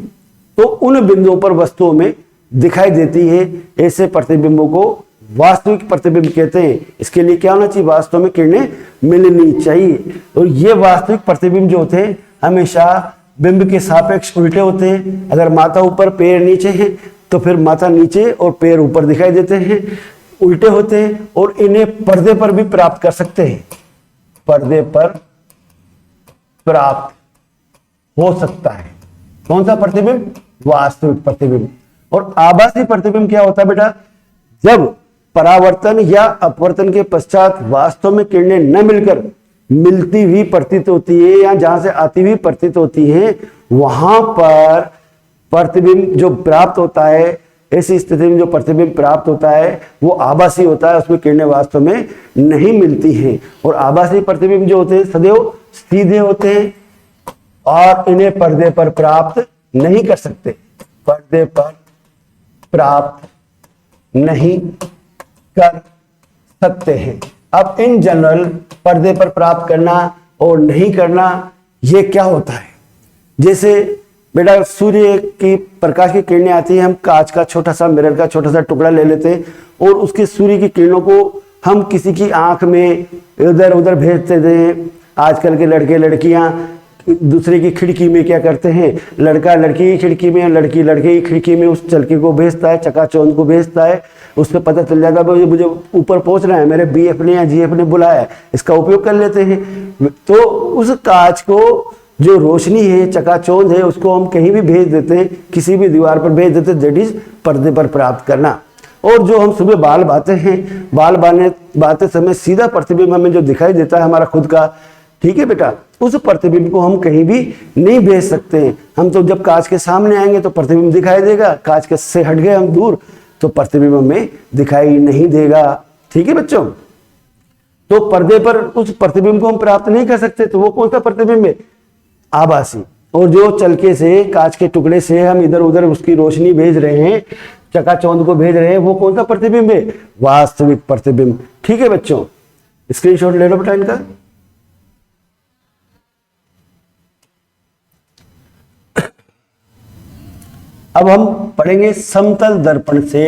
तो उन बिंदुओं पर वस्तुओं में दिखाई देती है, ऐसे प्रतिबिंबों को वास्तविक प्रतिबिंब कहते हैं। इसके लिए क्या होना चाहिए, वास्तव में किरणें मिलनी चाहिए। और ये वास्तविक प्रतिबिंब जो होते हैं हमेशा बिंब के सापेक्ष उल्टे होते हैं। अगर माथा ऊपर पैर नीचे है तो फिर माथा नीचे और पैर ऊपर दिखाई देते हैं, उल्टे होते हैं। और इन्हें पर्दे पर भी प्राप्त कर सकते हैं, पर्दे पर प्राप्त हो सकता है। कौन सा प्रतिबिंब? वास्तविक प्रतिबिंब। और आभासी प्रतिबिंब क्या होता है बेटा? जब परावर्तन या अपवर्तन के पश्चात वास्तव में किरणें न मिलकर मिलती हुई प्रतीत होती है या जहां से आती हुई प्रतीत होती है, वहां पर प्रतिबिंब जो प्राप्त होता है, ऐसी स्थिति में जो प्रतिबिंब प्राप्त होता है वो आभासी होता है, उसमें किरणें वास्तव में नहीं मिलती हैं। और आभासी प्रतिबिंब जो होते हैं सदैव सीधे होते हैं और इन्हें पर्दे पर प्राप्त नहीं कर सकते, पर्दे पर प्राप्त नहीं कर सकते हैं। अब इन जनरल पर्दे पर प्राप्त करना और नहीं करना ये क्या होता है? जैसे बेटा सूर्य की प्रकाश की किरणें आती है, हम कांच का छोटा सा मिरर का छोटा सा टुकड़ा ले लेते हैं और उसके सूर्य की किरणों को हम किसी की आंख में इधर उधर भेज देते हैं। आजकल के लड़के लड़कियां दूसरे की खिड़की में क्या करते हैं, लड़का लड़की की खिड़की में, लड़की लड़के की खिड़की में उस चलके को भेजता है, चकाचौंध को भेजता है। उससे पता चल जाता है मुझे ऊपर पहुंचना है, मेरे बीएफ ने या जीएफ ने बुलाया है, इसका उपयोग कर लेते हैं। तो उस कांच को जो रोशनी है, चकाचौंध है, उसको हम कहीं भी भेज देते हैं, किसी भी दीवार पर भेज देते हैं। दैट इज पर्दे पर प्राप्त करना। और जो हम सुबह बाल बाते हैं, बाल बाते समय सीधा प्रतिबिंब हमें जो दिखाई देता है हमारा खुद का, ठीक है बेटा, उस प्रतिबिंब को हम कहीं भी नहीं भेज सकते हैं। हम तो जब कांच के सामने आएंगे तो प्रतिबिंब दिखाई देगा, कांच के से हट गए हम दूर तो प्रतिबिंब हमें दिखाई नहीं देगा। ठीक है बच्चों, तो पर्दे पर उस प्रतिबिंब को हम प्राप्त नहीं कर सकते, तो वो कौन सा प्रतिबिंब है? आभासी। और जो चलके से, कांच के टुकड़े से हम इधर उधर उसकी रोशनी भेज रहे हैं, चकाचौंध को भेज रहे हैं, वो कौन सा प्रतिबिंब है? वास्तविक प्रतिबिंब। ठीक है बच्चों, स्क्रीनशॉट ले लो बेटा इनका। अब हम पढ़ेंगे समतल दर्पण से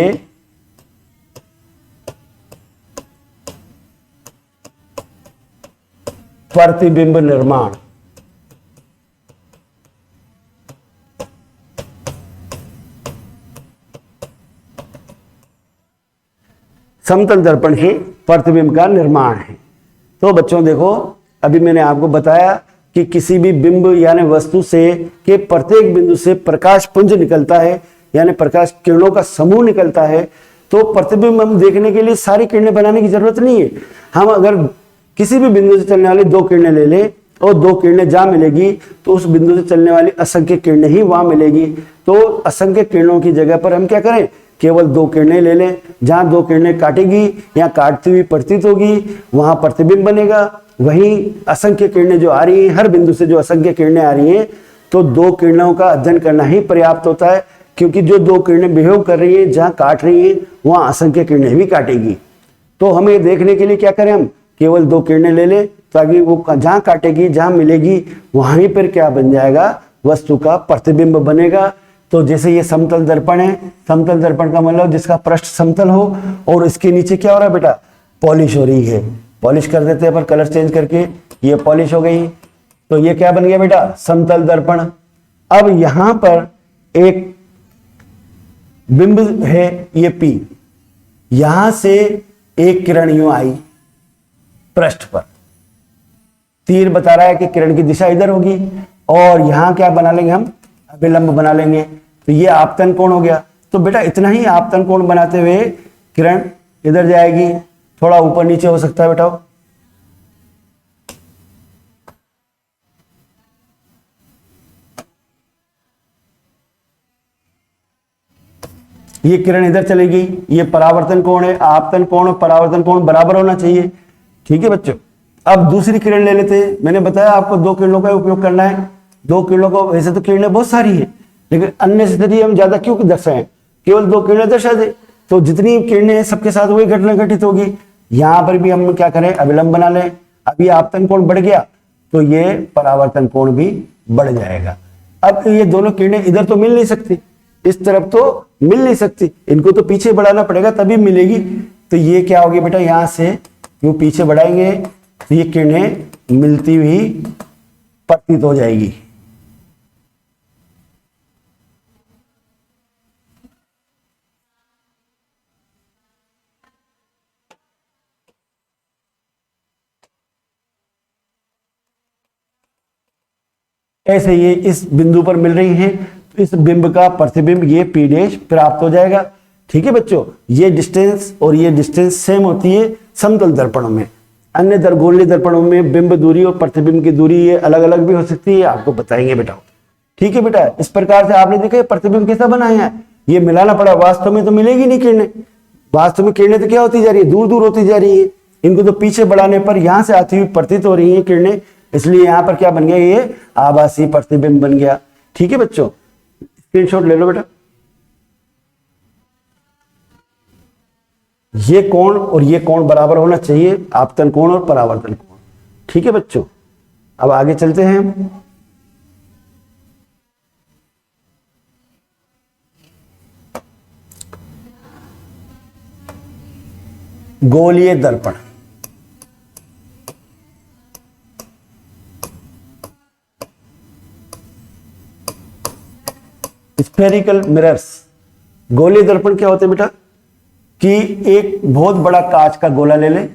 प्रतिबिंब निर्माण। समतल दर्पण ही प्रतिबिंब का निर्माण है। तो बच्चों देखो, अभी मैंने आपको बताया कि किसी भी बिंब यानी वस्तु से के प्रत्येक बिंदु से प्रकाश पुंज निकलता है, यानी प्रकाश किरणों का समूह निकलता है। तो प्रतिबिंब हम देखने के लिए सारी किरणें बनाने की जरूरत नहीं है। हम अगर किसी भी बिंदु से चलने वाली 2 किरणें ले लें और 2 किरणें जहां मिलेगी तो उस बिंदु से चलने वाली असंख्य किरणें ही वहां मिलेगी। तो असंख्य किरणों की जगह पर हम क्या करें, केवल 2 किरणें ले लें। जहां 2 किरणें काटेगी या काटती हुई प्रतीत होगी वहां प्रतिबिंब बनेगा। वहीं असंख्य किरणें जो आ रही हैं, हर बिंदु से जो असंख्य किरणें आ रही हैं, तो 2 किरणों का अध्ययन करना ही पर्याप्त होता है, क्योंकि जो 2 किरणें बिहेव कर रही हैं, जहां काट रही हैं वहां असंख्य किरणें भी काटेगी। तो हमें देखने के लिए क्या करें, हम केवल 2 किरणें ले लें ताकि वो जहां काटेगी, जहां मिलेगी, वहीं पर क्या बन जाएगा, वस्तु का प्रतिबिंब बनेगा। तो जैसे ये समतल दर्पण है, समतल दर्पण का मतलब जिसका पृष्ठ समतल हो और इसके नीचे क्या हो रहा है बेटा, पॉलिश हो रही है। पॉलिश कर देते हैं पर कलर चेंज करके, ये पॉलिश हो गई। तो ये क्या बन गया बेटा, समतल दर्पण। अब यहां पर एक बिंब है, ये P, यहां से एक किरण यूं आई पृष्ठ पर, तीर बता रहा है कि किरण की दिशा इधर होगी, और यहां क्या बना लेंगे हम, अभिलंब बना लेंगे। तो ये आपतन कोण हो गया। तो बेटा इतना ही आपतन कोण बनाते हुए किरण इधर जाएगी, थोड़ा ऊपर नीचे हो सकता है बेटा। ये किरण इधर चलेगी, ये परावर्तन कोण है। आपतन कोण और परावर्तन कोण बराबर होना चाहिए। ठीक है बच्चों, अब दूसरी किरण ले लेते हैं। मैंने बताया आपको 2 किरणों का उपयोग करना है। 2 किरणों को, वैसे तो किरणें बहुत सारी हैं, लेकिन अननेसेसरी हम ज्यादा क्यों दर्शाएं, केवल 2 किरणें दर्शा दे, तो जितनी किरणें हैं सबके साथ वही घटना घटित होगी। यहां पर भी हम क्या करें, अभिलंब बना लें। अब ये आपतन कोण बढ़ गया तो ये परावर्तन कोण भी बढ़ जाएगा। अब ये दोनों किरणें इधर तो मिल नहीं सकती, इस तरफ तो मिल नहीं सकती, इनको तो पीछे बढ़ाना पड़ेगा तभी मिलेगी। तो ये क्या होगी बेटा, यहां से यूं पीछे बढ़ाएंगे तो ये किरणें मिलती हुई प्रतीत हो जाएगी। ऐसे ये इस बिंदु पर मिल रही हैं, तो इस बिंब का प्रतिबिंब ये P डैश प्राप्त हो जाएगा। ठीक है बच्चों, ये डिस्टेंस और ये डिस्टेंस सेम होती है समतल दर्पणों में। अन्य गोलीय दर्पणों में बिंब दूरी और प्रतिबिंब की दूरी ये अलग अलग भी हो सकती है, आपको बताएंगे बेटा। ठीक है बेटा, इस प्रकार से आपने देखा प्रतिबिंब कैसा बनाया है, ये मिलाना पड़ा। वास्तव में तो मिलेगी नहीं किरणें, वास्तव में किरणें तो क्या होती जा रही है, दूर दूर होती जा रही है। इनको तो पीछे बढ़ाने पर यहां से आती हुई प्रतीत हो रही है किरणें, इसलिए यहां पर क्या बन गया, ये आभासी प्रतिबिंब बन गया। ठीक है बच्चों, स्क्रीनशॉट ले लो बेटा। ये कोण और ये कोण बराबर होना चाहिए, आपतन कोण और परावर्तन कोण। ठीक है बच्चों, अब आगे चलते हैं। गोलीय दर्पण। Spherical mirrors. गोलीय दर्पण क्या होते हैं बेटा, कि एक बहुत बड़ा कांच का गोला ले लें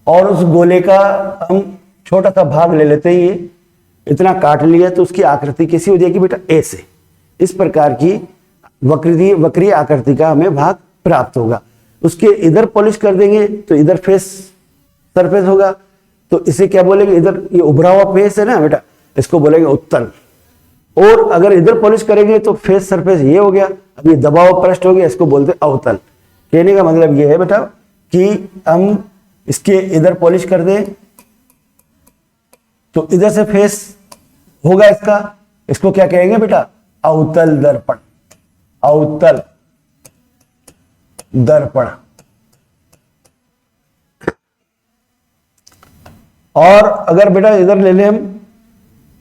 और उस गोले का हम छोटा सा भाग ले लेते हैं, ये इतना काट लिया तो उसकी आकृति कैसी हो जाएगी बेटा, ऐसे। इस प्रकार की वक्रीय आकृति का हमें भाग प्राप्त होगा। उसके इधर पॉलिश कर देंगे तो इधर फेस सरफेस होगा, तो इसे क्या बोलेंगे, इधर ये उभरा हुआ फेस है ना बेटा, इसको बोलेंगे उत्तल। और अगर इधर पॉलिश करेंगे तो फेस सरफेस ये हो गया, अब ये दबा हुआ पृष्ठ हो गया, इसको बोलते हैं अवतल। कहने का मतलब ये है बेटा कि हम इसके इधर पॉलिश कर दें तो इधर से फेस होगा इसका, इसको क्या कहेंगे बेटा, अवतल दर्पण। अवतल दर्पण। और अगर बेटा इधर ले लें हम,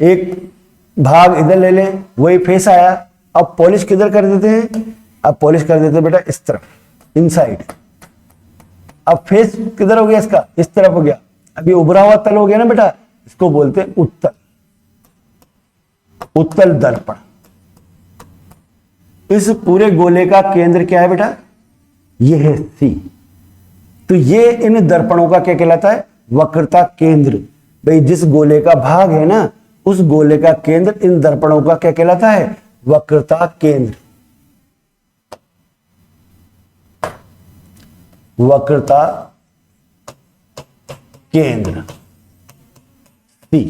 एक भाग इधर ले लें, वही फेस आया, अब पॉलिश किधर कर देते हैं, अब पॉलिश कर देते हैं बेटा इस तरफ, इनसाइड। अब फेस किधर हो गया इसका, इस तरफ हो गया, अब ये उभरा हुआ तल हो गया ना बेटा, इसको बोलते हैं उत्तल। उत्तल दर्पण। इस पूरे गोले का केंद्र क्या है बेटा, ये है C। तो ये इन दर्पणों का क्या कहलाता है, वक्रता केंद्र। भाई जिस गोले का भाग है ना, उस गोले का केंद्र इन दर्पणों का क्या कहलाता है, वक्रता केंद्र। वक्रता केंद्र C।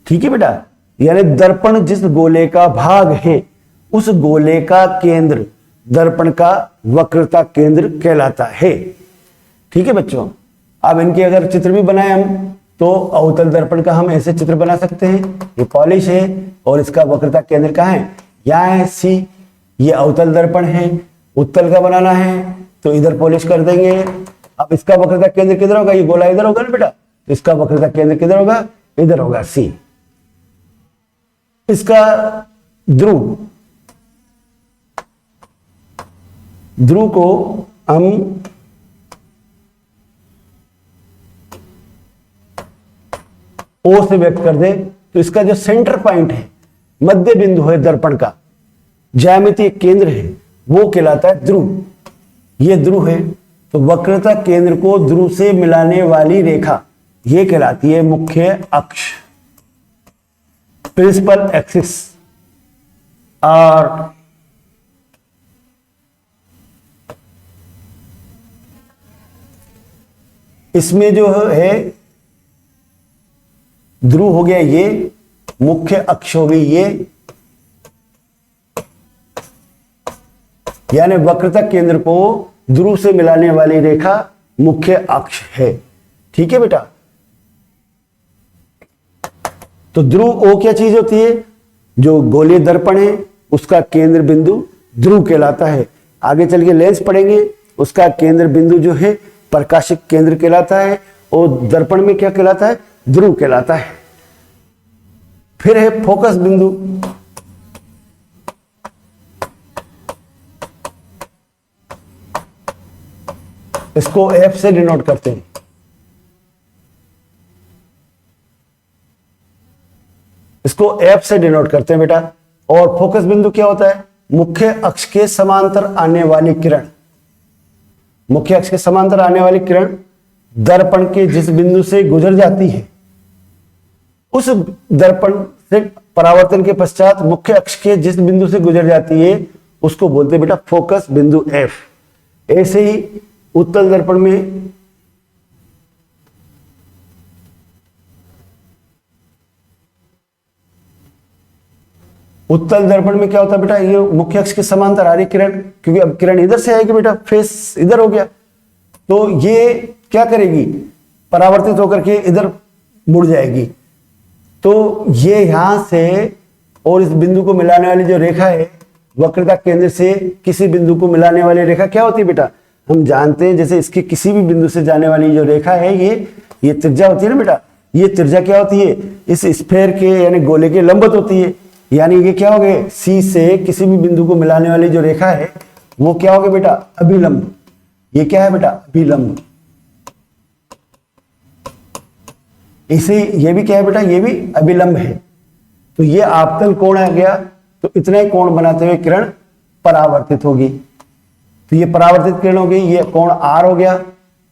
ठीक है बेटा, यानी दर्पण जिस गोले का भाग है, उस गोले का केंद्र दर्पण का वक्रता केंद्र कहलाता है। ठीक है बच्चों, अब इनके अगर चित्र भी बनाए हम, तो अवतल दर्पण का हम ऐसे चित्र बना सकते हैं। ये पॉलिश है और इसका वक्रता केंद्र कहाँ है, यहाँ है C। ये अवतल दर्पण है, उत्तल का बनाना है तो इधर पॉलिश कर देंगे। अब इसका वक्रता केंद्र किधर होगा, ये गोला इधर होगा ना बेटा, तो इसका वक्रता केंद्र किधर होगा, इधर होगा C। इसका ध्रुव, ध्रुव को हम O से व्यक्त कर दे तो इसका जो सेंटर पॉइंट है, मध्य बिंदु है दर्पण का, ज्यामितीय केंद्र है, वो कहलाता है ध्रुव। ये ध्रुव है, तो वक्रता केंद्र को ध्रुव से मिलाने वाली रेखा ये कहलाती है मुख्य अक्ष, प्रिंसिपल एक्सिस। और इसमें जो है ध्रुव हो गया, ये मुख्य अक्ष हो गई ये, यानी वक्रता केंद्र को ध्रुव से मिलाने वाली रेखा मुख्य अक्ष है। ठीक है बेटा, तो ध्रुव O क्या चीज होती है, जो गोलीय दर्पण है उसका केंद्र बिंदु ध्रुव कहलाता है। आगे चल के लेंस पढ़ेंगे, उसका केंद्र बिंदु जो है प्रकाशिक केंद्र कहलाता है, और दर्पण में क्या कहलाता है, ध्रुव कहलाता है। फिर है फोकस बिंदु। इसको F से डिनोट करते हैं। इसको F से डिनोट करते हैं बेटा। और फोकस बिंदु क्या होता है, मुख्य अक्ष के समांतर आने वाली किरण। मुख्य अक्ष के समांतर आने वाली किरण दर्पण के जिस बिंदु से गुजर जाती है उस दर्पण से परावर्तन के पश्चात मुख्य अक्ष के जिस बिंदु से गुजर जाती है उसको बोलते हैं बेटा फोकस बिंदु एफ। ऐसे ही उत्तल दर्पण में क्या होता है बेटा, ये मुख्य अक्ष के समांतर आ रही किरण, क्योंकि अब किरण इधर से आएगी बेटा, फेस इधर हो गया, तो ये क्या करेगी, परावर्तित होकर के इधर मुड़ जाएगी। तो ये यहां से और इस बिंदु को मिलाने वाली जो रेखा है, वक्रता केंद्र से किसी बिंदु को मिलाने वाली रेखा क्या होती है बेटा, हम जानते हैं जैसे इसके किसी भी बिंदु से जाने वाली जो रेखा है ये त्रिज्या होती है ना बेटा। ये त्रिज्या क्या होती है, इस स्फेयर के यानी गोले के लंबवत होती है। यानी ये क्या हो गए, सी से किसी भी बिंदु को मिलाने वाली जो रेखा है वो क्या हो गया बेटा, अभिलंब। ये क्या है बेटा, अभिलंब। इसे ये भी क्या है बेटा, ये भी अभिलंब है। तो ये आपतन कोण आ गया, तो इतना ही कोण बनाते हुए किरण परावर्तित होगी। तो ये परावर्तित किरण होगी, ये कोण आर हो गया।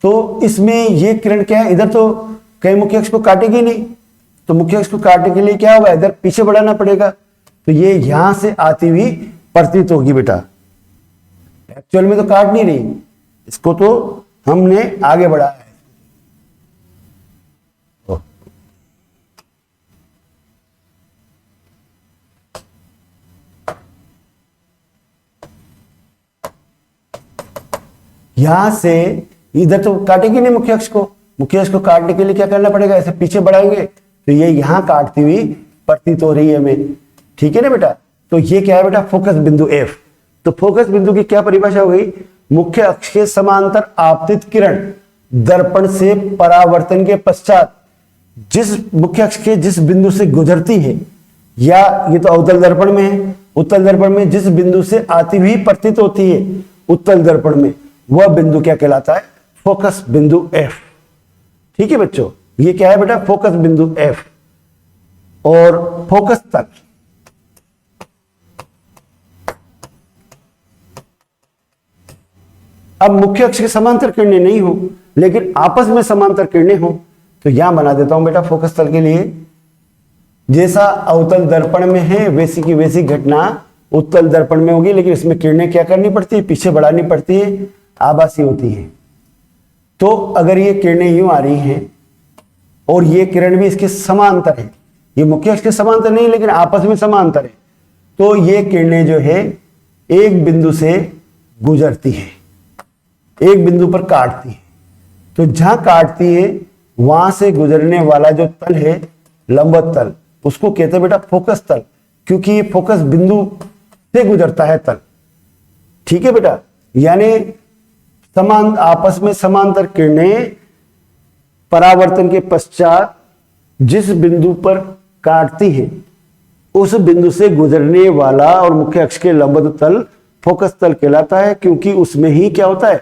तो इसमें ये किरण क्या है, इधर तो कहीं मुख्य अक्ष को काटेगी नहीं, तो मुख्य अक्ष को काटने के लिए क्या होगा, इधर पीछे बढ़ाना पड़ेगा। तो ये यहां से आती हुई प्रतीत होगी बेटा, एक्चुअल में तो काट नहीं रही, इसको तो हमने आगे बढ़ाया है। यहां से इधर तो काटेगी नहीं मुख्य अक्ष को, मुख्य अक्ष को काटने के लिए क्या करना पड़ेगा, ऐसे पीछे बढ़ाएंगे, तो ये यहां काटती हुई प्रतीत हो रही है हमें, ठीक है ना बेटा। तो ये क्या है बेटा, फोकस बिंदु एफ। तो फोकस बिंदु की क्या परिभाषा हो गई, मुख्य अक्ष के समांतर आपतित किरण दर्पण से परावर्तन के पश्चात जिस मुख्य अक्ष के जिस बिंदु से गुजरती है, या ये तो अवतल दर्पण में है, उत्तल दर्पण में जिस बिंदु से आती हुई प्रतीत होती है उत्तल दर्पण में, वह बिंदु क्या कहलाता है, फोकस बिंदु एफ। ठीक है बच्चों, ये क्या है बेटा, फोकस बिंदु एफ। और फोकस तल, अब मुख्य अक्ष के समांतर किरणें नहीं हो लेकिन आपस में समांतर किरणें हो, तो यहां बना देता हूं बेटा फोकस तल के लिए, जैसा अवतल दर्पण में है वैसी की वैसी घटना उत्तल दर्पण में होगी, लेकिन इसमें किरणें क्या करनी पड़ती है, पीछे बढ़ानी पड़ती है, आभासी होती है। तो अगर ये किरणें यूं आ रही हैं और ये किरण भी इसके समांतर है, ये मुख्य अक्ष के समांतर नहीं लेकिन आपस में समांतर है, तो ये किरणें जो है एक बिंदु से गुजरती है, एक बिंदु पर काटती है। तो जहां काटती है वहां से गुजरने वाला जो तल है लंबवत तल, उसको कहते हैं बेटा फोकस तल, क्योंकि ये फोकस बिंदु से गुजरता है तल। ठीक है बेटा, यानी समान आपस में समांतर किरणें परावर्तन के पश्चात जिस बिंदु पर काटती है उस बिंदु से गुजरने वाला और मुख्य अक्ष के लंबवत तल फोकस तल कहलाता है, क्योंकि उसमें ही क्या होता है,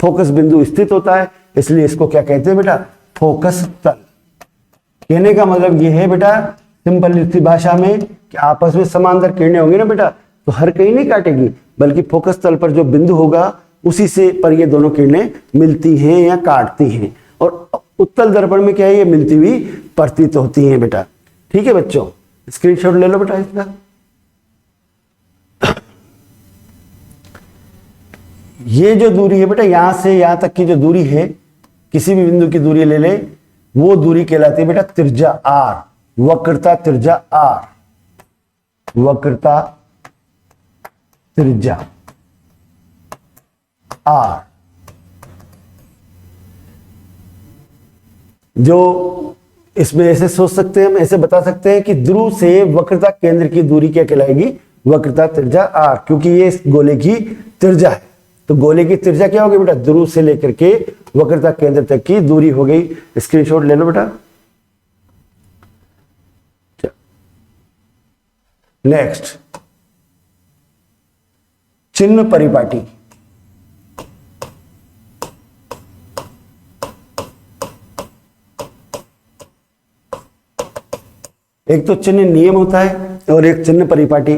फोकस बिंदु स्थित होता है, इसलिए इसको क्या कहते हैं बेटा, फोकस तल। कहने का मतलब यह है बेटा सिंपल सी भाषा में कि आपस में समांतर किरणें होंगी ना बेटा, तो हर कहीं नहीं काटेगी, बल्कि फोकस तल पर जो बिंदु होगा उसी से पर ये दोनों किरणें मिलती हैं या काटती हैं। और उत्तल दर्पण में क्या है, ये मिलती हुई प्रतीत होती हैं बेटा। ठीक है बच्चों, स्क्रीनशॉट ले लो बेटा इसका। ये जो दूरी है बेटा, यहां से यहां तक की जो दूरी है, किसी भी बिंदु की दूरी ले ले, वो दूरी कहलाती है बेटा त्रिज्या आर, वक्रता त्रिज्या आर, वक्रता त्रिज्या आर। जो इसमें ऐसे सोच सकते हैं, हम ऐसे बता सकते हैं कि ध्रुव से वक्रता केंद्र की दूरी क्या कहलाएगी, वक्रता त्रिज्या आर, क्योंकि ये इस गोले की त्रिज्या है। तो गोले की त्रिज्या क्या होगी बेटा, ध्रुव से लेकर के वक्रता केंद्र तक की दूरी हो गई। स्क्रीनशॉट ले लो बेटा। नेक्स्ट, चिन्ह परिपाटी। एक तो चिन्ह नियम होता है और एक चिन्ह परिपाटी।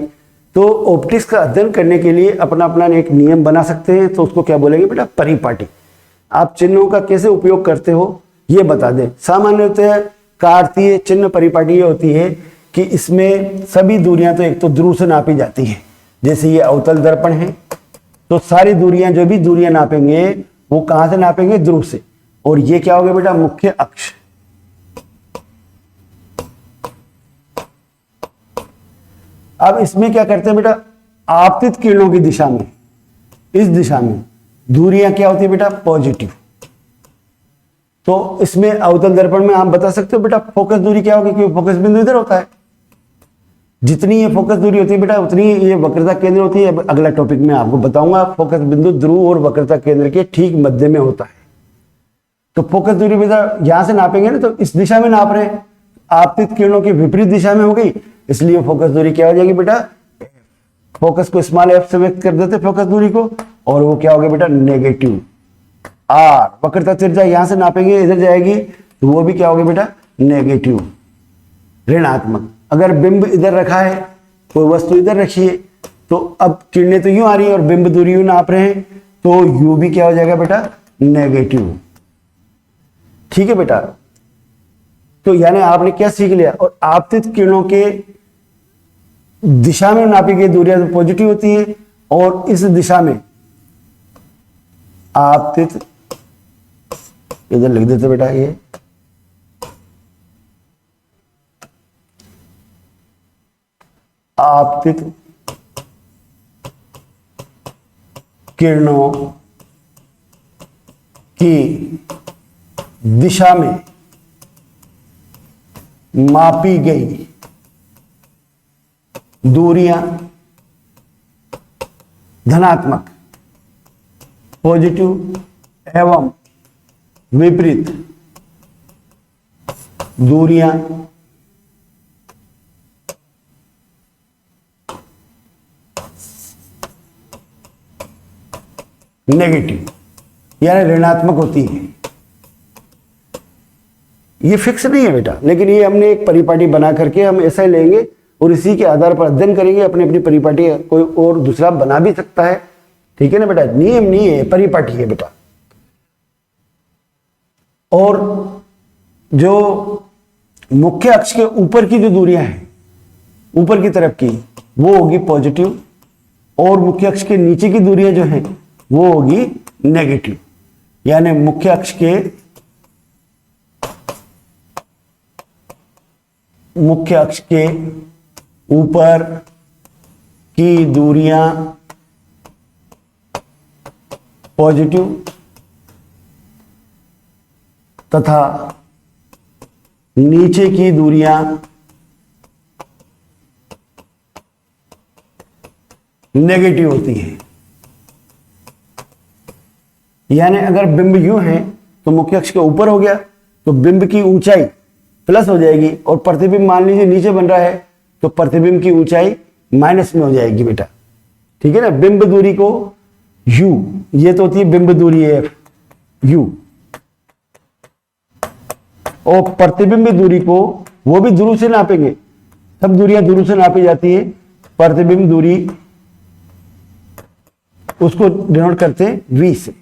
तो ऑप्टिक्स का अध्ययन करने के लिए अपना अपना एक नियम बना सकते हैं, तो उसको क्या बोलेंगे बेटा, परिपाटी। आप चिन्हों का कैसे उपयोग करते हो ये बता दें। सामान्यतः कार्तीय चिन्ह परिपाटी ये होती है कि इसमें सभी दूरियां तो एक तो ध्रुव से नापी जाती है। जैसे ये अवतल दर्पण है तो सारी दूरियां, जो भी दूरियां नापेंगे वो कहां से नापेंगे? ध्रुव से। और ये क्या हो गया बेटा? मुख्य अक्ष। अब इसमें क्या करते हैं बेटा? आपतित किरणों की दिशा में, इस दिशा में दूरियां क्या होती है बेटा? पॉजिटिव। तो इसमें अवतल दर्पण में आप बता सकते हो बेटा फोकस दूरी क्या होगी? क्योंकि फोकस बिंदु इधर होता है। जितनी ये फोकस दूरी होती है बेटा उतनी ये वक्रता केंद्र होती है। अगला टॉपिक में आपको बताऊंगा। फोकस बिंदु ध्रुव और वक्रता केंद्र के ठीक मध्य में होता है। तो फोकस दूरी बेटा यहां से नापेंगे ना, तो इस दिशा में नाप रहे हैं, आपतित किरणों की विपरीत दिशा में हो गई, इसलिए फोकस दूरी क्या हो जाएगी बेटा? फोकस को स्मॉल एफ से व्यक्त कर देते फोकस दूरी को, और वो क्या हो गया बेटा? Negative R. वक्रता त्रिज्या यहां से नापेंगे, इधर जाएगी, तो वो भी क्या हो गया बेटा? नेगेटिव, ऋणात्मक। अगर बिंब इधर रखा है, कोई वस्तु इधर रखी है, तो अब किरणें तो यूं आ रही है और बिंब दूरी यूं नाप रहे हैं, तो यू भी क्या हो जाएगा बेटा? नेगेटिव। ठीक है बेटा। तो यानी आपने क्या सीख लिया? और आपतित किरणों के दिशा में नापी गई दूरियां पॉजिटिव होती है, और इस दिशा में आपतित, इधर लिख देते बेटा, ये आपतित किरणों की दिशा में मापी गई दूरियां धनात्मक, पॉजिटिव एवं विपरीत दूरियां नेगेटिव यानी ऋणात्मक होती है। ये फिक्स नहीं है बेटा, लेकिन ये हमने एक परिपाटी बना करके हम ऐसा ही लेंगे और इसी के आधार पर अध्ययन करेंगे। अपनी अपनी परिपाटी कोई और दूसरा बना भी सकता है, ठीक है ना बेटा? नियम नहीं है, परिपाटी है बेटा। और जो मुख्य अक्ष के ऊपर की जो दूरियां हैं, ऊपर की तरफ की, वो होगी पॉजिटिव, और मुख्य अक्ष के नीचे की दूरियां जो हैं वो होगी नेगेटिव। यानी मुख्य अक्ष के ऊपर की दूरियां पॉजिटिव तथा नीचे की दूरियां नेगेटिव होती है। यानी अगर बिंब यूं है तो मुख्य अक्ष के ऊपर हो गया तो बिंब की ऊंचाई प्लस हो जाएगी, और प्रतिबिंब मान लीजिए नीचे बन रहा है तो प्रतिबिंब की ऊंचाई माइनस में हो जाएगी बेटा, ठीक है ना? बिंब दूरी को u, ये तो होती है बिंब दूरी f u, और प्रतिबिंब दूरी को वो भी ध्रुव से नापेंगे। सब दूरियां ध्रुव से नापी जाती है। प्रतिबिंब दूरी उसको डिनोट करते हैं v से।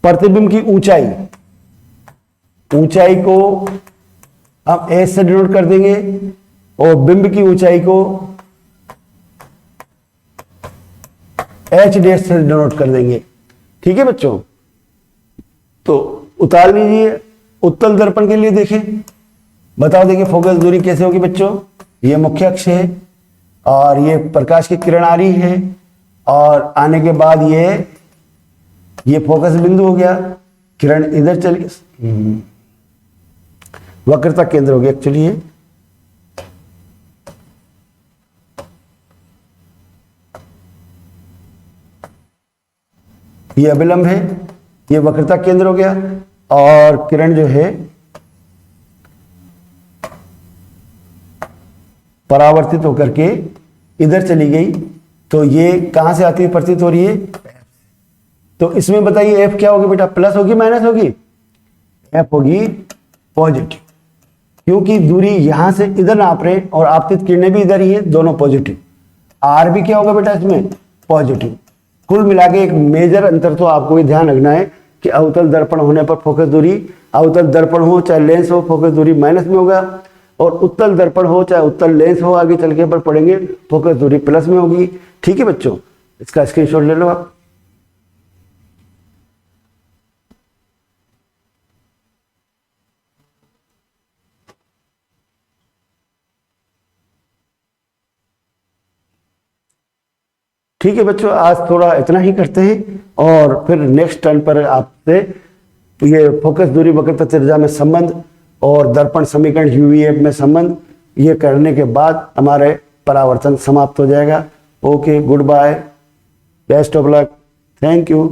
प्रतिबिंब की ऊंचाई को हम h से डिनोट कर देंगे, और बिंब की ऊंचाई को h डैश से डिनोट कर देंगे, ठीक है बच्चों? तो उतार लीजिए उत्तल दर्पण के लिए, देखें, बताओ, देखिए फोकस दूरी कैसे होगी बच्चों? ये मुख्य अक्ष है और ये प्रकाश की किरण आ रही है, और आने के बाद ये फोकस बिंदु हो गया, किरण इधर चली, वक्रता केंद्र हो गया एक्चुअली। ये अभिलंब है, ये वक्रता केंद्र हो गया, और किरण जो है परावर्तित होकर के इधर चली गई, तो ये कहां से आती है? प्रतीत हो रही है। तो इसमें बताइए एफ क्या होगी बेटा? प्लस होगी माइनस होगी? एफ होगी पॉजिटिव, क्योंकि दूरी यहां से इधर नाप रहे और आपतित किरणें भी इधर ही है, दोनों पॉजिटिव। आर भी क्या होगा बेटा इसमें? पॉजिटिव। कुल मिला के एक मेजर अंतर तो आपको भी ध्यान रखना है कि अवतल दर्पण होने पर फोकस दूरी, अवतल दर्पण हो चाहे लेंस हो, फोकस दूरी माइनस में होगा, और उत्तल दर्पण हो चाहे उत्तल लेंस हो, आगे चल के पर पढ़ेंगे, फोकस दूरी प्लस में होगी। ठीक है बच्चों, इसका स्क्रीनशॉट ले लो आप। ठीक है बच्चों, आज थोड़ा इतना ही करते हैं और फिर नेक्स्ट टर्न पर आपसे ये फोकस दूरी वक्रता त्रिज्या में संबंध और दर्पण समीकरण यूवीएफ में संबंध, ये करने के बाद हमारे परावर्तन समाप्त हो जाएगा। Okay, good bye, best of luck, thank you.